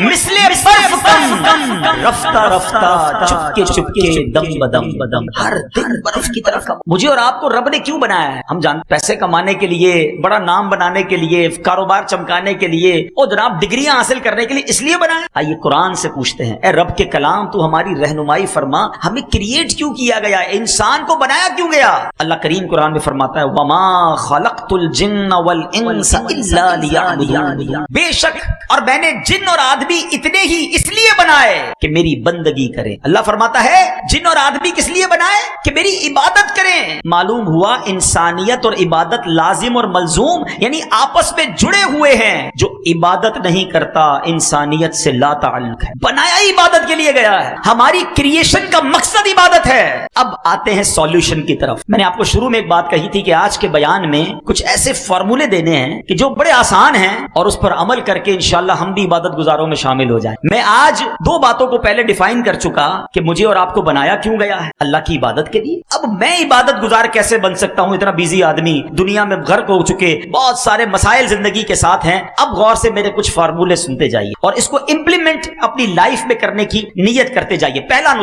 مثل برف کم, رفتہ رفتہ چپکے چپکے دم بدم بدم, ہر دن برف کی طرف کم. مجھے اور آپ کو رب نے کیوں بنایا ہے؟ ہم جان پیسے کمانے کے لیے, بڑا نام بنانے کے لیے, کاروبار چمکانے کے لیے, اور جناب ڈگریاں حاصل کرنے کے لیے, اس لیے بنایا. آئیے قرآن سے پوچھتے ہیں, اے رب کے کلام تو ہماری رہنمائی فرما, ہمیں کریٹ کیوں کیا گیا, انسان کو بنایا کیوں گیا؟ اللہ کریم قرآن میں فرماتا ہے وما خلقت الجن والانس الا لیعبدون, بے شک اور میں نے جن اور آدمی اتنے ہی اس لیے بنائے کہ میری بندگی کریں. اللہ فرماتا ہے جن اور آدمی کس لیے بنائے؟ کہ میری عبادت کریں. معلوم ہوا انسانیت اور عبادت لازم اور ملزوم, یعنی آپس میں جڑے ہوئے ہیں. جو عبادت نہیں کرتا انسانیت سے لا تعلق ہے. بنایا ہی عبادت کے لیے گیا ہے. ہماری کریشن کا مقصد عبادت ہے. اب آتے ہیں سولوشن کی طرف. میں نے آپ کو شروع میں ایک بات کہی تھی کہ آج کے بیان میں کچھ ایسے فارمولے دینے ہیں کہ جو بڑے آسان ہیں, اور اس پر عمل کر کے انشاءاللہ ہم بھی عبادت گزاروں میں شامل ہو جائیں. میں آج دو باتوں کو پہلے ڈیفائن کر چکا کہ مجھے اور آپ کو بنایا کیوں گیا ہے, اللہ کی عبادت کے لیے. اب میں عبادت گزار کیسے بن سکتا ہوں؟ اتنا بیزی آدمی, دنیا میں غرق ہو چکے, بہت سارے مسائل زندگی کے ساتھ ہیں. اب غور سے میرے کچھ فارمولے سنتے جائیے اور اس کو امپلیمنٹ اپنی لائف میں کرنے کی نیت کرتے جائیے. پہلا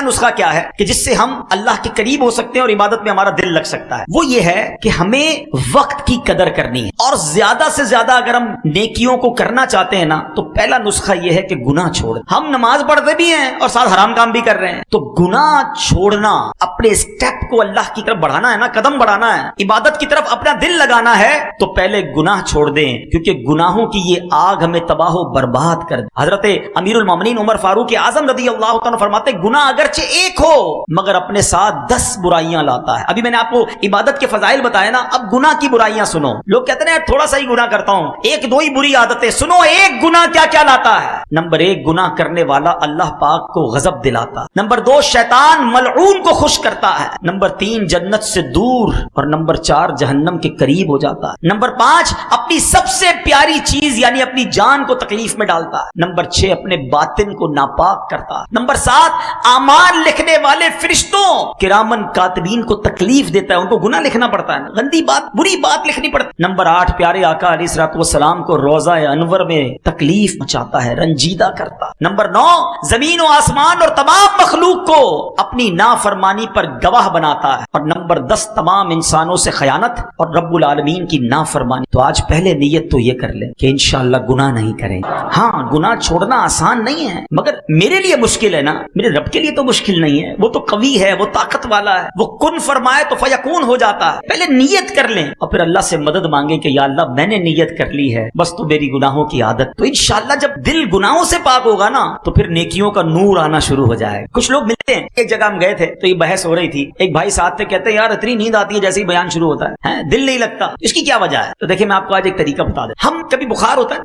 نسخہ کیا ہے کہ جس سے ہم اللہ کے قریب ہو سکتے ہیں اور عبادت میں ہمارا دل لگ سکتا ہے؟ وہ یہ ہے کہ ہمیں وقت کی قدر کرنی ہے, اور زیادہ سے زیادہ اگر ہم نیکیوں کو کرنا چاہتے ہیں نا, تو پہلا نسخہ یہ ہے کہ گناہ چھوڑ. ہم نماز پڑھتے بھی ہیں اور ساتھ حرام کام بھی کر رہے ہیں, تو گناہ چھوڑنا, اپنے اسٹیپ کو اللہ کی طرف بڑھانا ہے نا, قدم بڑھانا ہے, عبادت کی طرف اپنا دل لگانا ہے, تو پہلے گناہ چھوڑ دیں, کیونکہ گناہوں کی یہ آگ ہمیں تباہ و برباد کر دے. حضرت امیر المومنین عمر فاروق اعظم رضی اللہ تعالیٰ فرماتے گناہ اگرچہ ایک ہو مگر اپنے ساتھ 10 برائیاں لاتا ہے. ابھی میں نے آپ کو عبادت کے فضائل بتایا نا, اب گناہ کی برائیاں سنو. لوگ کہتے ہیں تھوڑا سا ہی گناہ کرتا ہوں, ایک دو ہی بری عادتیں. سنو ایک گناہ کیا کیا لاتا ہے. نمبر 1, گناہ کرنے والا اللہ پاک کو غضب دلاتا. نمبر 2, شیطان ملعون کو خوش کرتا ہے. نمبر 3, جنت سے دور, اور نمبر 4, جہنم کے قریب ہو جاتا ہے. نمبر 5, اپنی سب سے پیاری چیز یعنی اپنی جان کو تکلیف میں ڈالتا ہے. نمبر 6, اپنے باطن کو ناپاک کرتا ہے. نمبر 7, اعمال لکھنے والے فرشتوں کرامن کاتبین کو تکلیف دیتا ہے, ان کو گناہ لکھنا پڑتا ہے, گندی بات, بری بات لکھنی پڑتی. نمبر 8, پیارے آقا علیہ الصلوۃ والسلام کو روضہ انور میں تکلیف مچاتا ہے, رنجیدہ کرتا. نمبر 9, زمین و آسمان اور تمام مخلوق کو اپنی نافرمانی پر گواہ بناتا ہے. اور نمبر 10, تمام انسانوں سے خیانت اور رب العالمین کی نافرمانی. تو آج پہلے نیت تو یہ کر لیں کہ انشاءاللہ گناہ نہیں کریں. ہاں, گناہ چھوڑنا آسان نہیں ہے, مگر میرے لیے مشکل ہے نا, میرے رب کے لیے تو مشکل نہیں ہے. وہ تو قوی ہے, وہ طاقت والا ہے, وہ کن فرمائے تو فیکون ہو جاتا ہے. پہلے نیت کر لیں اور پھر اللہ سے مدد مانگیں کہ یا اللہ میں نے نیت کر لی ہے, بس تو میری گناہوں کی عادت. تو انشاءاللہ جب دل گناہوں سے پاک ہوگا نا, تو پھر نیکیوں کا نور آنا شروع ہو جائے. کچھ لوگ ملتے ہیں, ایک جگہ ہم گئے تھے تو یہ بحث ہو رہی تھی. ایک بھائی ساتھ تھے, کہتے ہیں یار اتنی نیند آتی ہے جیسے ہی بیان شروع ہوتا ہے, دل نہیں لگتا, اس کی کیا وجہ ہے؟ تو دیکھیں میں آپ کو آج ایک طریقہ بتا دیں. ہم کبھی بخار ہوتا ہے,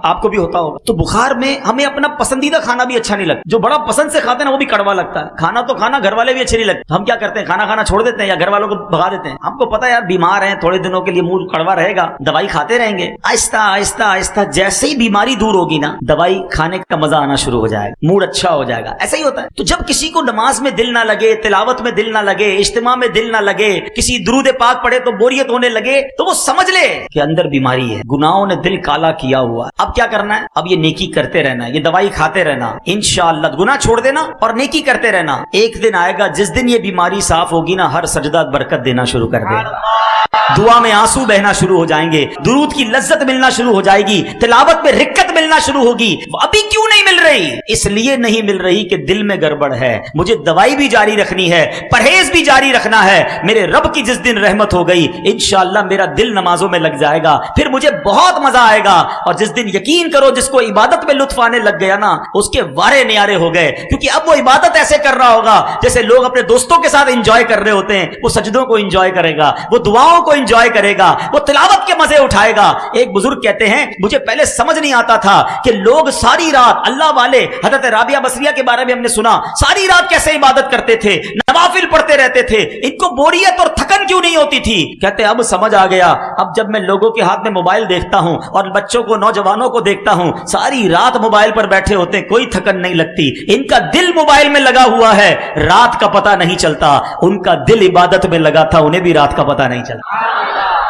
آپ کو بھی ہوتا ہوگا, تو بخار میں ہمیں اپنا پسندیدہ کھانا بھی اچھا نہیں لگتا. جو بڑا پسند سے کھاتے ہیں نا وہ بھی کڑوا لگتا ہے. کھانا تو کھانا, گھر والے بھی اچھے نہیں لگتے. ہم کیا کرتے ہیں, کھانا چھوڑ دیتے ہیں یا گھر والوں کو بھگا دیتے ہیں. ہم کو پتا ہے یار بیمار ہیں, تھوڑے دنوں کے لیے منہ کڑوا رہے گا, دوائی کھاتے رہیں گے. آہستہ آہستہ آہستہ جیسے ہی بیماری دور ہوگی نا, دوائی کھانے کا مزہ آنا شروع ہو جائے گا, موڈ اچھا ہو جائے گا. ایسا ہی ہوتا ہے. تو جب کسی کو نماز میں دل نہ لگے, تلاوت میں دل نہ لگے, اجتماع میں دل نہ لگے, کسی درود پاک پڑھے تو بوریت ہونے لگے, تو وہ سمجھ لے کہ اندر بیماری ہے, گناہوں نے دل کالا کیا ہوا. اب کیا کرنا ہے؟ اب یہ نیکی کرتے رہنا, یہ دوائی کھاتے رہنا, انشاءاللہ گناہ چھوڑ دینا اور نیکی کرتے رہنا. ایک دن آئے گا جس دن یہ بیماری صاف ہوگی نا, ہر سجدہ برکت دینا شروع کر دے گا, دعا میں آنسو بہنا شروع ہو جائیں گے, درود کی لذت ملنا شروع ہو جائے گی, تلاوت میں رکت ملنا شروع ہوگی. ابھی کیوں نہیں مل رہی؟ اس لیے نہیں مل رہی کہ دل میں گڑبڑ ہے. مجھے دوائی بھی جاری رکھنی ہے, پرہیز بھی جاری رکھنا ہے. میرے رب کی جس دن رحمت ہو گئی انشاءاللہ میرا دل نمازوں میں لگ جائے گا, پھر مجھے بہت مزہ آئے گا. اور جس دن یقین کرو جس کو عبادت میں لطف آنے لگ گیا نا, اس کے وارے نیارے ہو گئے, کیونکہ اب وہ عبادت ایسے کر رہا ہوگا جیسے لوگ اپنے دوستوں کے ساتھ انجوائے کر رہے ہوتے ہیں. وہ سجدوں کو انجوائے کرے گا, وہ دعاؤں کو انجوائے کرے گا, وہ تلاوت کے مزے اٹھائے گا. ایک بزرگ کہتے ہیں مجھے پہلے سمجھ نہیں آتا تھا کہ لوگ ساری رات, اللہ والے حضرت رابعہ بصریہ کے بارے میں ہم نے سنا, ساری رات کیسے عبادت کرتے تھے, نوافل پڑھتے رہتے تھے, ان کو بوریت اور تھکن کیوں نہیں ہوتی تھی. کہتے اب سمجھ آ گیا, اب جب میں لوگوں کے ہاتھ میں موبائل دیکھتا ہوں اور بچوں کو, نوجوانوں کو دیکھتا ہوں, ساری رات موبائل پر بیٹھے ہوتے ہیں, کوئی تھکن نہیں لگتی, ان کا دل موبائل میں لگا ہوا ہے, رات کا پتہ نہیں چلتا. ان کا دل عبادت میں لگا تھا, انہیں بھی رات کا پتہ نہیں چلا.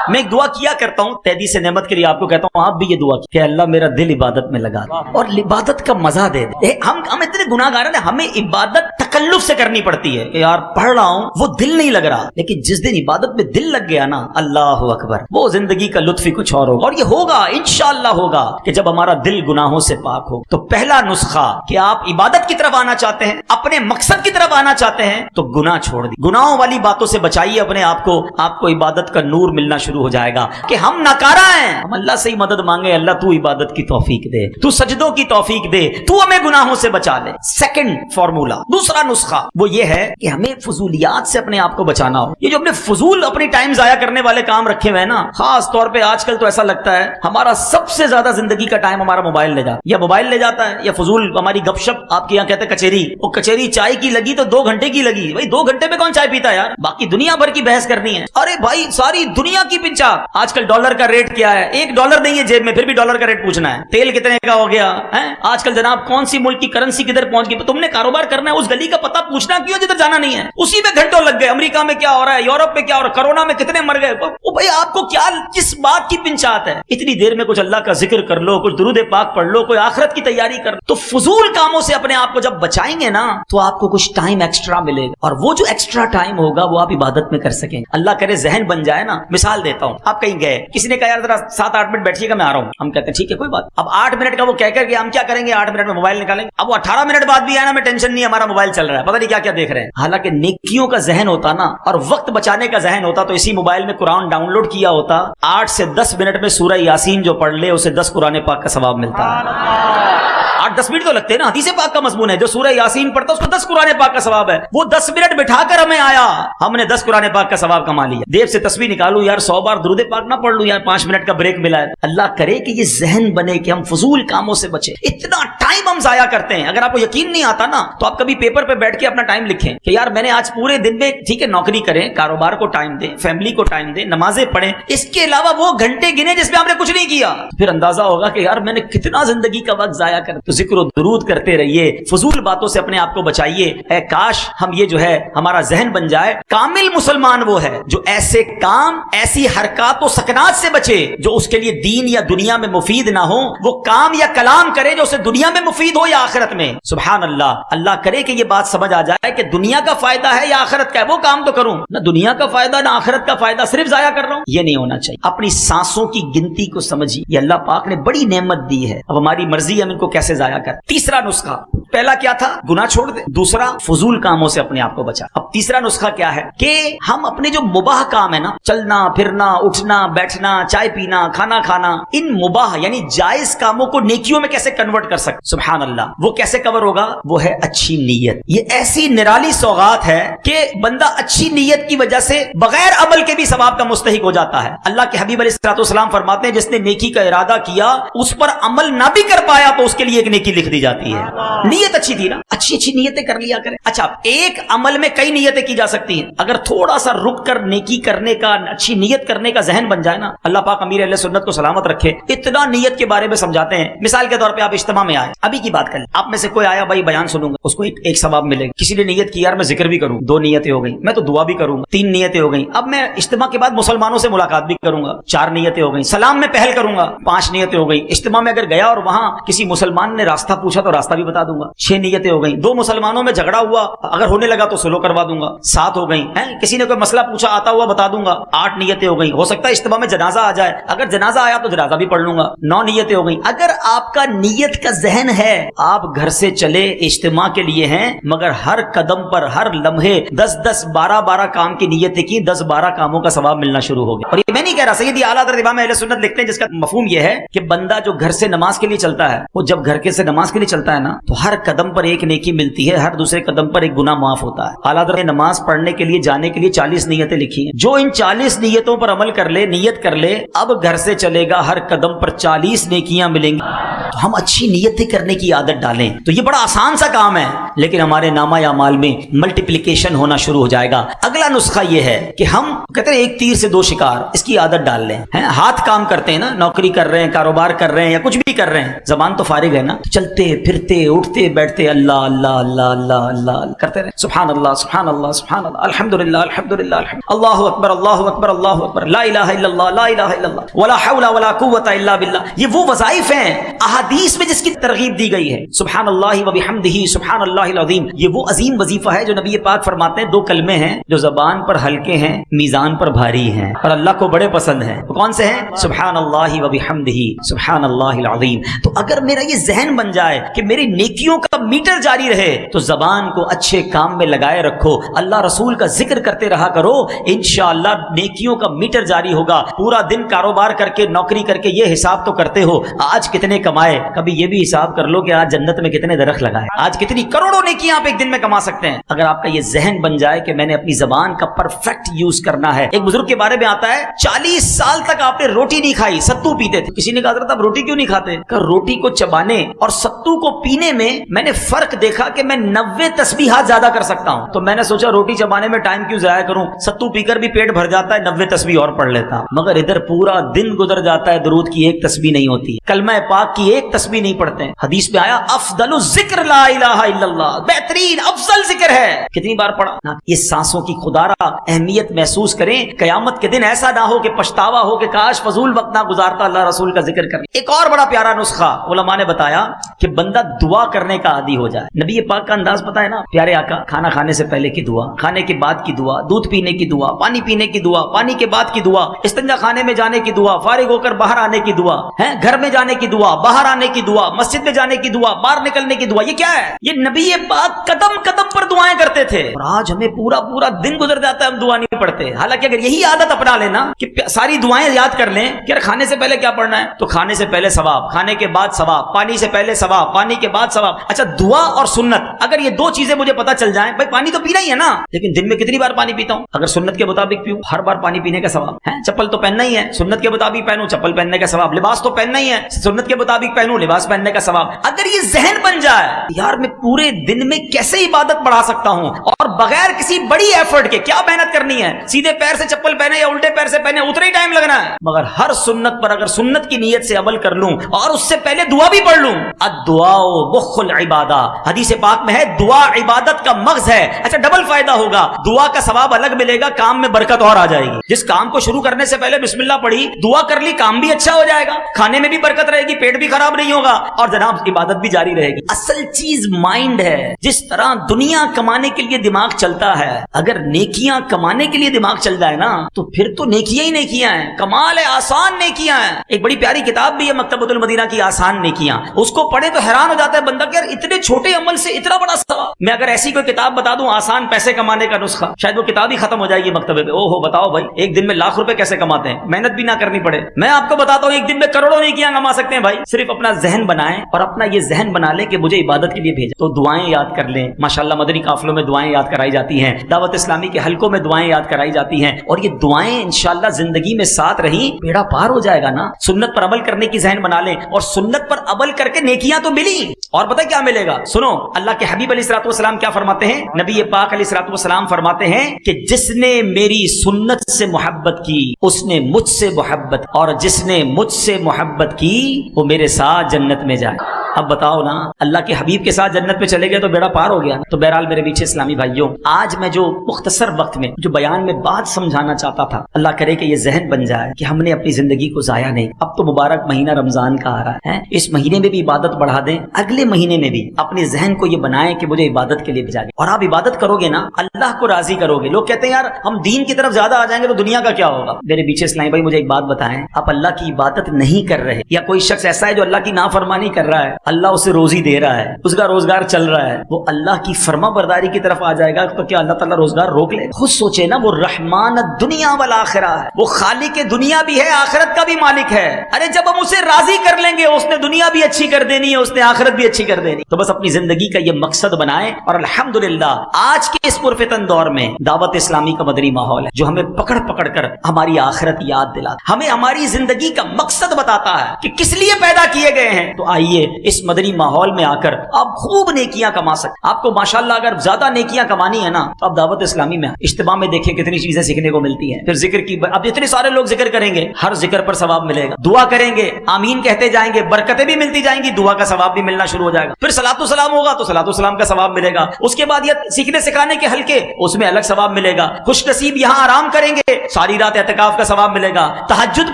میں ایک دعا کیا کرتا ہوں تحدیث نعمت کے لیے, آپ کو کہتا ہوں آپ بھی یہ دعا کہ اللہ میرا دل عبادت میں لگا دے اور عبادت کا مزہ دے دے. ہم اتنے گناہگار ہیں, ہمیں عبادت تکلف سے کرنی پڑتی ہے کہ یار پڑھ رہا ہوں وہ دل نہیں لگ رہا, لیکن جس دن عبادت میں دل لگ گیا نا, اللہ اکبر, وہ زندگی کا لطف ہی کچھ اور ہوگا. اور یہ ہوگا انشاءاللہ ہوگا کہ جب ہمارا دل گناہوں سے پاک ہو. تو پہلا نسخہ کہ آپ عبادت کی طرف آنا چاہتے ہیں, اپنے مقصد کی طرف آنا چاہتے ہیں, تو گناہ چھوڑ دی, گناہوں والی باتوں سے بچائیے اپنے آپ کو عبادت کا نور ملنا شروع ہو جائے گا کہ ہم ناکارہ ہیں. ہم اللہ سے ہی مدد مانگے, اللہ تو عبادت کی توفیق دے, تو سجدوں کی توفیق دے, تو ہمیں گناہوں سے بچا لے. سیکنڈ فارمولا, دوسرا نسخہ وہ یہ ہے کہ ہمیں فضولیات سے اپنے آپ کو بچانا ہو. یہ جو اپنے فضول اپنی ٹائم ضائع کرنے والے کام رکھے ہوئے ہیں نا, خاص طور پہ آج کل تو ایسا لگتا ہے ہمارا سب سے زیادہ زندگی کا ٹائم ہمارا موبائل لے جاتا, یا موبائل لے جاتا ہے, یا فضول ہماری گپ شپ. آپ کے یہاں کہتے ہیں کچہری, وہ کچہری چائے کی لگی تو 2 گھنٹے کی لگی, بھائی 2 گھنٹے میں کون چائے پیتا ہے یار, باقی دنیا بھر کی بحث کرنی ہے. ارے بھائی ساری دنیا کی پنچا, آج کل ڈالر کا ریٹ کیا ہے, $1 نہیں ہے جیب میں, پھر بھی ڈالر کا ریٹ پوچھنا ہے, تیل کتنے کا ہو گیا ہے آج کل, جناب کون سی ملک کی کرنسی کدھر پہنچ گئی, تم نے کاروبار کرنا ہے اس گلی کا پتہ پوچھنا کیوں جدھر جانا نہیں ہے, اسی میں گھنٹوں لگ گئے. امریکہ میں کیا ہو رہا ہے, یورپ میں کیا ہو رہا ہے, کرونا میں کتنے مر گئے, بھائی آپ کو کیا کس بات کی پنچات ہے, اتنی دیر میں کچھ اللہ کا ذکر کر لو, کچھ درود پاک پڑھ لو, کوئی آخرت کی تیاری کر لو. تو فضول کاموں سے اپنے آپ کو جب بچائیں گے نا, تو آپ کو کچھ ٹائم ایکسٹرا ملے گا, اور وہ جو ایکسٹرا ٹائم ہوگا وہ آپ عبادت میں کر سکیں. اللہ کرے ذہن بن جائے نا. مثال دیتا ہوں, آپ کہیں گئے, کسی نے کہا یار ذرا 7-8 منٹ بیٹھیے گا, میں آ رہا ہوں. ہم کہتے ہیں ٹھیک ہے کوئی بات. اب 8 منٹ کا وہ کہہ کر کے ہم کیا کریں گے, 8 منٹ میں موبائل نکالیں گے. اب وہ 18 منٹ بعد بھی آیا نا, میں ٹینشن نہیں, ہمارا موبائل چل رہا ہے, پتہ نہیں کیا کیا دیکھ رہے ہیں. حالانکہ نیکیوں کا ذہن ہوتا نا, اور وقت بچانے کا ذہن ہوتا, تو اسی موبائل میں قرآن ڈاؤن لوڈ کیا ہوتا, 8 سے 10 منٹ میں سورہ یاسین جو پڑھ لے اسے 10 قرآن پاک کا ثواب ملتا ہے. 8-10 منٹ تو لگتے ہیں نا, حدیث پاک کا مضمون ہے, جو سورہ یاسین پڑھتا اس کو 10 قرآن پاک کا ثواب ہے. وہ 10 منٹ بٹھا کر ہمیں آیا, ہم نے 10 قرآن پاک کا ثواب کما لیا. دیو سے تسبیح نکالوں یار, 100 بار درود پاک نہ پڑھ لوں یار, 5 منٹ کا بریک ملا ہے. اللہ کرے کہ یہ ذہن بنے کہ ہم فضول کاموں سے بچیں. اتنا ٹائم ہم ضائع کرتے ہیں. اگر آپ کو یقین نہیں آتا نا, تو آپ کبھی پیپر پہ بیٹھ کے اپنا ٹائم لکھیں کہ یار میں نے آج پورے دن میں, ٹھیک ہے نوکری کریں, کاروبار کو ٹائم دیں, فیملی کو ٹائم دیں, نمازیں پڑھیں, اس کے علاوہ وہ گھنٹے گنے جس میں آپ نے کچھ نہیں کیا. پھر اندازہ ہوگا کہ یار میں نے کتنا زندگی کا وقت ضائع کر. تو ذکر و درود کرتے رہیے, فضول باتوں سے اپنے آپ کو بچائیے. اے کاش ہم یہ جو ہے ہمارا ذہن بن جائے. کامل مسلمان وہ ہے جو ایسے کام, ایسی حرکات و سکنات سے بچے جو اس کے لیے دین یا دنیا میں مفید نہ ہو. وہ کام یا کلام کرے جو اسے دنیا میں مفید ہو یا آخرت میں. سبحان اللہ. اللہ کرے کہ یہ بات سمجھ آ جائے کہ دنیا کا فائدہ ہے یا آخرت کا ہے. وہ کام تو کروں, نہ دنیا کا فائدہ نہ آخرت کا فائدہ, صرف ضائع کر رہا ہوں. یہ نہیں ہونا چاہیے. اپنی سانسوں کی گنتی کو سمجھیے, یہ اللہ پاک نے بڑی نعمت دی ہے, اب ہماری مرضی ہم ان کو کیسے ضائع کر. تیسرا نسخہ, پہلا کیا تھا, گناہ چھوڑ دے. دوسرا, فضول کاموں سے اپنے آپ کو بچا. اب تیسرا نسخہ کیا ہے کہ ہم اپنے جو مباح کام ہے نا, چلنا پھرنا, اٹھنا بیٹھنا, چائے پینا, کھانا کھانا, ان مباح یعنی جائز کاموں کو نیکیوں میں کیسے کنورٹ کر سکتے. سبحان اللہ. وہ کیسے کور ہوگا, وہ ہے اچھی نیت. یہ ایسی نرالی سوغات ہے کہ بندہ اچھی نیت کی وجہ سے بغیر عمل کے بھی ثواب کا مستحق ہو جاتا ہے. اللہ کے حبیب علیہ الصلوۃ والسلام فرماتے ہیں جس نے نیکی کا ارادہ کیا, اس پر عمل نہ بھی کر پایا تو اس کے لیے ایک نیکی لکھ دی جاتی ہے. نیت اچھی تھی نا, اچھی نیتیں کر لیا کریں. اچھا, ایک عمل میں کئی نیتیں کی جا سکتی ہیں. اگر تھوڑا سا رک کر نیکی کرنے کا, اچھی نیت کرنے کا ذہن بن جائے نا, اللہ پاک امیر اہل سنت کو سلامت رکھے, اتنا نیت کے بارے میں سمجھاتے ہیں. مثال کے طور پہ آپ اجتماع میں آئے, ابھی کی بات کریں, آپ میں سے کوئی آیا بھائی بیان سنوں گا, اس کو ایک ثواب ملے گا. کسی نے نیت کی یار میں ذکر بھی کروں, 2 نیتیں ہو گئی. میں تو دعا بھی کروں گا, 3 نیتیں ہو گئی. اب میں اجتماع کے بعد مسلمانوں سے ملاقات بھی کروں گا, 4 نیتیں ہو گئی. سلام میں پہل کروں گا, 5 نیتیں ہو گئی. اجتماع میں اگر گیا اور وہاں کسی مسلمان نے راستہ پوچھا تو راستہ بھی بتا دوں گا, 6 نیتیں ہو گئی. 2 مسلمانوں میں جھگڑا ہوا, اگر ہونے لگا تو سلو کروا دوں گا, 7 ہو گئی. کسی نے کوئی مسئلہ پوچھا آتا ہوا بتا دوں گا, 8 نیتیں ہو گئی. ہو سکتا ہے اجتماع میں جنازہ آ جائے, اگر جنازہ آیا تو جنازہ بھی پڑھ لوں گا, 9 نیتیں ہو گئی. اگر آپ کا نیت کا ذہن ہے, آپ گھر سے چلے اجتماع کے لیے ہیں, مگر ہر قدم پر ہر لمحے 10-10 12-12 کام کی نیتیں کی, 10-12 کاموں کا ثواب ملنا شروع ہو گیا. اور یہ میں نہیں کہہ رہا, سیدی اعلیٰ حضرت امام اہل سنت لکھتے ہیں جس کا مفہوم یہ ہے کہ بندہ جو گھر سے نماز کے لیے چلتا ہے, وہ جب گھر برکت سے نماز کے لیے چلتا ہے نا تو ہر قدم پر ایک نیکی ملتی ہے, ہر دوسرے قدم پر ایک گناہ معاف ہوتا ہے. اعلیٰ حضرت نے نماز پڑھنے کے لیے جانے کے لیے 40 نیتیں لکھی ہیں. جو ان 40 نیتوں پر عمل کر لے, نیت کر لے, اب گھر سے چلے گا ہر قدم پر 40 نیکیاں ملیں گی. تو ہم اچھی نیتیں کرنے کی عادت ڈالیں تو یہ بڑا آسان سا کام ہے, لیکن ہمارے نامہ اعمال میں ملٹیپلیکیشن ہونا شروع ہو جائے گا. اگلا نسخہ یہ ہے کہ ہم کہتے ہیں ایک تیر سے 2 شکار, اس کی عادت ڈال لیں. ہاتھ کام کرتے ہیں نا, نوکری کر رہے ہیں, کاروبار کر رہے ہیں یا کچھ بھی کر رہے ہیں, زبان تو فارغ ہے نا, چلتے پھرتے اٹھتے بیٹھتے اللہ اللہ اللہ اللہ اللہ کرتے رہے. سبحان اللہ سبحان اللہ سبحان اللہ, الحمدللہ الحمدللہ اللہ اکبر اللہ اکبر اللہ اکبر, لا الہ الا اللہ لا الہ الا اللہ ولا حول ولا قوت الا باللہ. یہ وہ وظائف ہیں احادیث میں جس کی ترغیب دی گئی ہے. سبحان اللہ وبحمدہ سبحان اللہ العظیم, یہ وہ عظیم وظیفہ ہے جو نبی پاک فرماتے ہیں 2 کلمے ہیں جو زبان پر ہلکے ہیں, میزان پر بھاری ہیں اور اللہ کو بڑے پسند ہیں. وہ کون سے ہیں؟ سبحان اللہ وبحمدہ سبحان اللہ العظیم. تو اگر میرا یہ ذہن بن جائے کہ میری نیکیوں کا میٹر جاری رہے تو زبان کو اچھے کام میں لگائے رکھو, اللہ رسول کا ذکر کرتے رہا کرو, انشاءاللہ نیکیوں کا میٹر جاری ہوگا. پورا دن کاروبار کر کے نوکری کر کے یہ حساب تو کرتے ہو آج کتنے کمائے, کبھی یہ بھی حساب کر لو کہ آج جنت میں کتنے درخت لگائے, آج کتنی کروڑوں نیکیاں آپ ایک دن میں کما سکتے ہیں. اگر آپ کا یہ ذہن بن جائے کہ میں نے اپنی زبان کا پرفیکٹ یوز کرنا ہے. ایک بزرگ کے بارے میں آتا ہے 40 سال تک آپ نے روٹی نہیں کھائی, ستو پیتے تھے. کسی نے کہا حضرت آپ روٹی کیوں نہیں کھاتے؟ کہ روٹی کو چبانے اور ستو کو پینے میں نے فرق دیکھا کہ میں 90 تسبیحات زیادہ کر سکتا ہوں, تو میں نے سوچا روٹی چبانے میں ٹائم کیوں ضائع کروں, ستو پی کر بھی پیٹ بھر جاتا ہے, 90 تسبیح اور پڑھ لیتا. مگر ادھر پورا دن گزر جاتا ہے, درود کی ایک تسبیح نہیں ہوتی, کلمہ پاک کی ایک تسبیح نہیں پڑھتے ہیں. حدیث میں آیا افضل الذکر لا الہ الا اللہ, بہترین افضل ذکر ہے. کتنی بار پڑھا نا. یہ سانسوں کی خدا را اہمیت محسوس کریں, قیامت کے دن ایسا نہ ہو کہ پچھتاوا ہو کہ کاش فضول وقت نہ گزارتا اللہ رسول کا ذکر کر. ایک اور بڑا پیارا نسخہ علماء نے بتایا کہ بندہ دعا کرنے کا عادی ہو جائے. نبی پاک کا انداز پتہ ہے نا, پیارے آقا کھانا کھانے سے پہلے کی دعا, کھانے کے بعد کی دعا, دودھ پینے کی دعا, پانی پینے کی دعا, پانی کے بعد کی دعا, استنجا خانے میں جانے کی دعا, فارغ ہو کر باہر آنے کی دعا, گھر میں جانے کی دعا, باہر آنے کی دعا, مسجد میں جانے کی دعا, باہر نکلنے کی دعا. یہ کیا ہے؟ یہ نبی پاک قدم قدم پر دعائیں کرتے تھے, اور آج ہمیں پورا پورا دن گزر جاتا ہے ہم دعا نہیں پڑھتے. حالانکہ اگر یہی عادت اپنا لینا کہ ساری دعائیں یاد کر لیں کہ کھانے سے پہلے کیا پڑھنا ہے, تو کھانے سے پہلے ثواب, کھانے کے بعد ثواب, پانی سے پہلے ثواب, پانی کے بعد ثواب. اچھا دعا اور سنت, اگر یہ 2 چیزیں مجھے پتہ چل جائیں, بھائی پانی تو پینا ہی ہے نا, لیکن دن میں کتنی بار پانی پیتا ہوں؟ اگر سنت کے مطابق پیوں, ہر بار پانی پینے کا ثواب ہے. چپل تو پہننا ہی ہے, سنت کے مطابق پہنوں, چپل پہننے کا ثواب. لباس تو پہننا ہی ہے, سنت کے مطابق پہنوں, لباس پہننے کا ثواب. اگر یہ ذہن بن جائے یار میں پورے دن میں کیسے عبادت بڑھا سکتا ہوں اور بغیر کسی بڑی ایفرٹ کے, کیا محنت کرنی ہے, سیدھے پیر سے چپل پہنے یا الٹے پیر سے پہنے اتنا ہی ٹائم لگنا ہے. مگر ہر سنت پر اگر سنت کی نیت سے عمل کر لوں اور اس سے پہلے دعا بھی پڑھ لوں, الدعاء مخ العبادہ, حدیث پاک میں ہے دعا عبادت کا مغز ہے. اچھا ڈبل فائدہ ہوگا, دعا کا ثواب الگ ملے گا, کام میں برکت اور آ جائے گی. جس کام کو شروع کرنے سے پہلے بسم اللہ پڑھی, دعا کر لی, کام بھی اچھا ہو جائے گا, کھانے میں بھی برکت رہے گی, پیٹ بھی خراب نہیں ہوگا, اور جناب عبادت بھی جاری رہے گی. اصل چیز مائنڈ ہے. جس طرح دنیا کمانے کے لیے دماغ چلتا ہے, اگر نیکیاں کمانے کے لیے دماغ چل جائے نا تو پھر تو نیکیاں ہی نیکیاں ہیں. کمال ہے, آسان نیکیاں ہیں. ایک بڑی پیاری کتاب بھی ہے مکتبۃ المدینہ کی, آسان نیکیاں. اس کو پڑھے تو حیران ہو جاتا ہے بندہ کہ یار اتنے چھوٹے عمل سے اتنا بڑا ثواب. میں اگر ایسی کوئی کتاب بتا دوں آسان پیسے کمانے کا نسخہ, شاید وہ کتاب ہی ختم ہو جائے گی مکتبے پہ. او ہو بتاؤ بھائی, ایک دن میں لاکھ روپے کیسے کماتے ہیں, محنت بھی نہ کرنی پڑے. میں آپ کو بتاتا ہوں ایک دن میں کروڑوں نیکیاں کما سکتے ہیں بھائی. صرف اپنا ذہن بنائیں اور اپنا یہ ذہن بنا لیں کہ مجھے عبادت کے لیے بھیجا, تو دعائیں یاد کر لیں. ماشاءاللہ مدنی قافلوں میں دعائیں یاد کرائی جاتی ہیں, دعوت اسلامی کے حلقوں میں دعائیں یاد کرائی جاتی ہیں, اور یہ دعائیں انشاءاللہ زندگی میں ساتھ رہی, بیڑا پار ہو جائے گا نا. سنت پر عمل کرنے کی ذہن بنا لیں, اور سنت پر عمل کر کے نیکیاں تو ملی. اور پتہ کیا ملے گا, سنو اللہ کے حبیب علیہ الصلوۃ والسلام کیا فرماتے ہیں, نبی پاک علیہ الصلوۃ والسلام فرماتے ہیں کہ جس نے میری سنت سے محبت کی اس نے مجھ سے محبت, اور جس نے مجھ سے محبت کی وہ میرے ساتھ جنت میں جائے. اب بتاؤ نا, اللہ کے حبیب کے ساتھ جنت پہ چلے گئے تو بیڑا پار ہو گیا. تو بہرحال میرے پیچھے اسلامی بھائیوں, آج میں جو مختصر وقت میں جو بیان میں بات سمجھانا چاہتا تھا, اللہ کرے کہ یہ ذہن بن جائے کہ ہم نے اپنی زندگی کو ضائع نہیں. اب تو مبارک مہینہ رمضان کا آ رہا ہے, اس مہینے میں بھی عبادت بڑھا دیں, اگلے مہینے میں بھی اپنے ذہن کو یہ بنائیں کہ مجھے عبادت کے لیے بھیجا گیا. اور آپ عبادت کرو گے نا, اللہ کو راضی کرو گے. لوگ کہتے ہیں یار ہم دین کی طرف زیادہ آ جائیں گے تو دنیا کا کیا ہوگا. میرے پیچھے اسلامی بھائی مجھے ایک بات بتائیں, آپ اللہ کی عبادت نہیں کر رہے, یا کوئی شخص ایسا ہے جو اللہ اللہ کی نافرمانی کر رہا ہے، اللہ اسے روزی دے رہا ہے، اس کا روزگار چل رہا ہے، وہ اللہ کی فرما برداری کی طرف آ جائے گا تو کیا اللہ تعالیٰ روزگار روک لے؟ خود سوچے نا، وہ رحمان الدنیا والآخرہ ہے، وہ خالق دنیا بھی ہے، آخرت کا بھی مالک ہے۔ ارے جب ہم اسے راضی کر لیں گے، اس نے دنیا بھی اچھی کر دینی ہے، اس نے آخرت بھی اچھی کر دینی۔ تو بس اپنی زندگی کا یہ مقصد بنائیں، اور الحمدللہ آج کے اس پرفتن دور میں دعوت اسلامی کا مدنی ماحول ہے جو ہمیں پکڑ پکڑ کر ہماری آخرت یاد دلاتا، ہمیں ہماری زندگی کا مقصد بتاتا ہے کہ کس لیے پیدا کیے گئے ہیں۔ تو آئیے اس مدنی ماحول میں آ کر آپ خوب نیکیاں کما سکتے۔ آپ کو ماشاءاللہ اگر زیادہ نیکیاں کمانی ہے نا تو آپ دعوت اسلامی میں اجتماع میں دیکھیں کتنی چیزیں سیکھنے کو ملتی ہیں۔ پھر ذکر کی، اب اتنے سارے لوگ ذکر کریں گے، ہر ذکر پر ثواب ملے گا، دعا کریں گے، آمین کہتے جائیں گے، برکتیں بھی ملتی جائیں گی، دعا کا ثواب بھی ملنا شروع ہو جائے گا۔ پھر صلاۃ و سلام ہوگا تو صلاۃ و سلام کا ثواب ملے گا۔ اس کے بعد یہ سیکھنے سکھانے کے حلقے، اس میں الگ ثواب ملے گا۔ خوش نصیب یہاں آرام کریں گے، ساری رات اعتکاف کا ثواب ملے گا۔ تہجد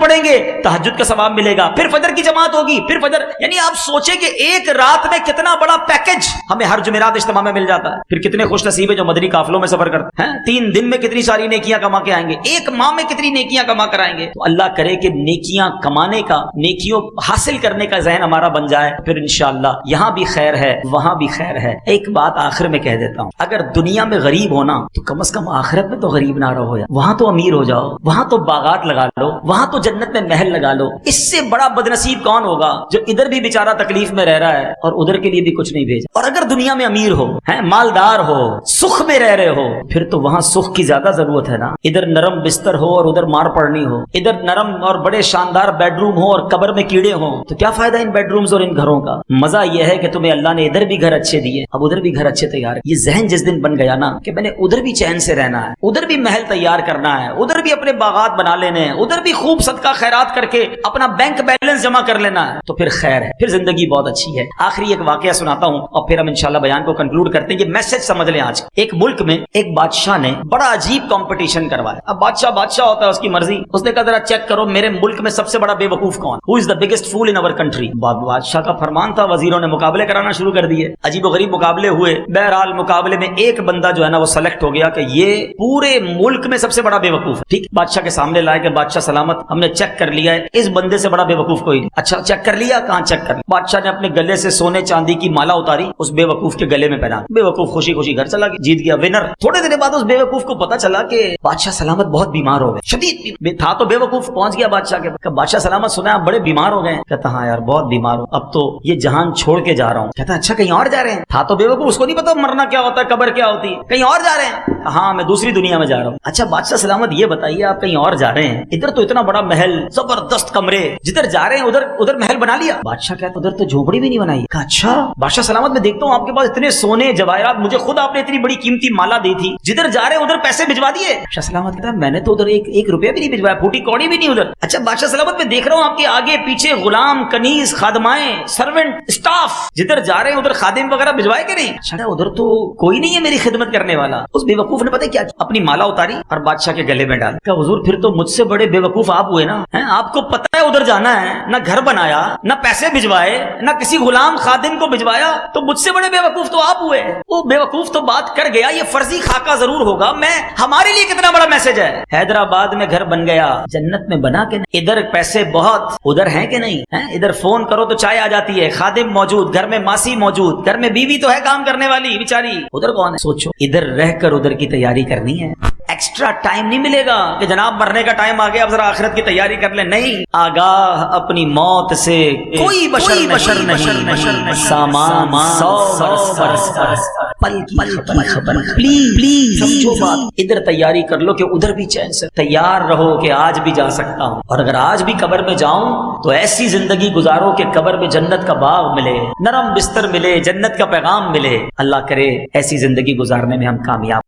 پڑھیں گے، تہجد کا ثواب ملے گا۔ پھر فجر کی جماعت ہوگی، پھر فجر، یعنی آپ سوچیں کہ ایک رات میں کتنا بڑا پیکج ہمیں ہر جمعرات اجتماع میں مل جاتا ہے۔ پھر کتنے خوش نصیب ہیں جو مدنی قافلوں میں سفر کرتے ہیں، 3 دن میں کتنی ساری نیکیاں کما کے آئیں گے، ایک ماہ میں کتنی نیکیاں کما کر آئیں گے۔ تو اللہ کرے کہ نیکیاں کمانے کا، نیکیوں حاصل کرنے کا ذہن ہمارا بن جائے، پھر انشاءاللہ یہاں بھی خیر ہے، وہاں بھی خیر ہے۔ ایک بات آخر میں کہہ دیتا ہوں، اگر دنیا میں غریب ہونا تو کم از کم آخرت میں تو غریب نہ رہو، وہاں تو امیر ہو جاؤ، وہاں تو باغات لگا لو، وہاں تو جنت میں محل لگا لو۔ اس سے بڑا بدنصیب کون ہوگا جو ادھر بھی بیچارہ تکلیف میں رہ رہا ہے اور ادھر کے لیے بھی کچھ نہیں بھیجا۔ اور اگر دنیا میں امیر ہو، مالدار ہو، سکھ میں رہ رہے ہو، پھر تو وہاں سکھ کی زیادہ ضرورت ہے نا۔ ادھر نرم بستر ہو اور ادھر مار پڑنی ہو، ادھر نرم اور بڑے شاندار بیڈ روم ہو اور قبر میں کیڑے ہوں، تو کیا فائدہ ان بیڈ رومز اور ان گھروں کا؟ مزہ یہ ہے کہ تمہیں اللہ نے ادھر بھی گھر اچھے دیے، اب ادھر بھی گھر اچھے تیار۔ یہ ذہن جس دن بن گیا نا کہ میں نے ادھر بھی چین سے رہنا ہے، ادھر بھی محل تیار کرنا ہے، ادھر بھی اپنے باغات بنا لینے ہیں، ادھر بھی خوب صدقہ خیرات کر کے اپنا بینک بیلنس جمع کر لینا ہے، تو پھر خیر ہے، پھر زندگی بہت اچھی ہے۔ آخری ایک واقعہ سناتا ہوں اور پھر ہم انشاءاللہ بیان کو کنکلوڈ کرتے ہیں۔ یہ میسج سمجھ لیں آج۔ ایک ملک میں ایک بادشاہ نے بڑا عجیب کمپٹیشن کروایا۔ اب بادشاہ ہوتا ہے، اس کی مرضی، اس نے کہا ذرا چیک کرو میرے ملک میں سب سے بڑا بے وقوف کون، ہو از دا بگیسٹ فول ان اور کنٹری۔ بادشاہ کا فرمان تھا، وزیروں نے مقابلے کرانا شروع کر دیے، عجیب و غریب مقابلے ہوئے۔ بہرحال مقابلے میں ایک بندہ جو ہے نا وہ سلیکٹ ہو گیا کہ یہ پورے ملک میں سب سے بڑا بے وقوف ہے۔ ٹھیک، بادشاہ کے سامنے لائے کہ بادشاہ سلامت، ہم نے چیک کر لیا ہے، اس بندے سے بڑا بے وقوف کوئی نہیں۔ اچھا چیک کر لیا، کہاں چیک کر لیا؟ بادشاہ نے اپنے گلے سے سونے چاندی کی مالا اتاری، اس بے وقوف کے گلے میں پہنا، بے وقوف خوشی خوشی گھر چلا گیا، جیت گیا، ونر۔ تھوڑے دن بعد اس بے وقوف کو پتا چلا کہ بادشاہ سلامت بہت بیمار ہو گئے، شدید تھا تو بے وقوف پہنچ گیا بادشاہ کے پاس، بادشاہ سلامت سنا آپ بڑے بیمار ہو گئے۔ کہتا ہاں یار بہت بیمار ہوں، اب تو یہ جہان چھوڑ کے جا رہا ہوں۔ کہتا اچھا کہیں اور جا رہے ہیں؟ تھا تو بے وقوف، اس کو نہیں پتا مرنا کیا ہوتا ہے، قبر کیا ہوتی ہے، کہیں اور جا رہے ہیں؟ ہاں میں دوسری دنیا میں جا رہا ہوں۔ اچھا بادشاہ سلامت یہ بتائیے آپ کہیں اور جا رہے ہیں، ادھر تو اتنا بڑا محل، زبردست کمرے، جدھر جا رہے ہیں ادھر محل بنا لیا؟ بادشاہ کہتا ادھر تو جھونپڑی بھی نہیں بنائی۔ کہا اچھا بادشاہ سلامت میں دیکھتا ہوں آپ کے پاس اتنے سونے جواہرات، مجھے خود آپ نے اتنی بڑی قیمتی مالا دی تھی، جدھر جا رہے ہیں ادھر پیسے بھجوا دیے؟ بادشاہ سلامت کہتا میں نے تو ادھر ایک روپیہ بھی نہیں بھجوایا، پھوٹی کوڑی بھی نہیں ادھر۔ اچھا بادشاہ سلامت میں دیکھ رہا ہوں آپ کے آگے پیچھے غلام، کنیز، خادمائیں، سرونٹ، اسٹاف، جدھر جا رہے ہیں ادھر خادم وغیرہ بھجوائے کہ نہیں؟ اچھا ادھر تو کوئی نہیں ہے میری خدمت کرنے والا۔ اس بے وقوف نے پتہ کیا، اپنی مالا اتاری اور بادشاہ کے گلے میں ڈال۔ کہا حضور پھر تو مجھ سے بڑے بے وقوف آپ ہوئے نا، آپ کو پتہ ہے ادھر جانا ہے، نہ گھر بنایا، نہ پیسے بھجوائے، نہ کسی غلام خادم کو بھجوایا، تو مجھ سے بڑے بے وقوف تو آپ ہوئے۔ وہ بے وقوف تو بات کر گیا، یہ فرضی خاکہ ضرور ہوگا، میں ہمارے لیے کتنا بڑا میسج ہے۔ حیدرآباد میں گھر بن گیا، جنت میں بنا کے نہیں؟ ادھر پیسے بہت، ادھر ہیں کہ نہیں؟ ادھر فون کرو تو چائے آ جاتی ہے، خادم موجود، گھر میں ماسی موجود، گھر میں بیوی تو ہے کام کرنے والی بیچاری، ادھر کون ہے؟ سوچو، ادھر رہ کر ادھر کی تیاری کرنی ہے۔ ایکسٹرا ٹائم نہیں ملے گا کہ جناب مرنے کا ٹائم آ گیا اب ذرا آخرت کی تیاری کر لیں، نہیں، آگاہ اپنی موت سے کوئی بشر نہیں، سامان 100 برس پل کی خبر۔ پلیز سمجھو بات، ادھر تیاری کر لو کہ ادھر بھی چین سے تیار رہو کہ آج بھی جا سکتا ہوں، اور اگر آج بھی قبر میں جاؤں تو ایسی زندگی گزارو کہ قبر میں جنت کا باغ ملے، نرم بستر ملے، جنت کا پیغام ملے۔ اللہ کرے ایسی زندگی گزارنے میں ہم کامیاب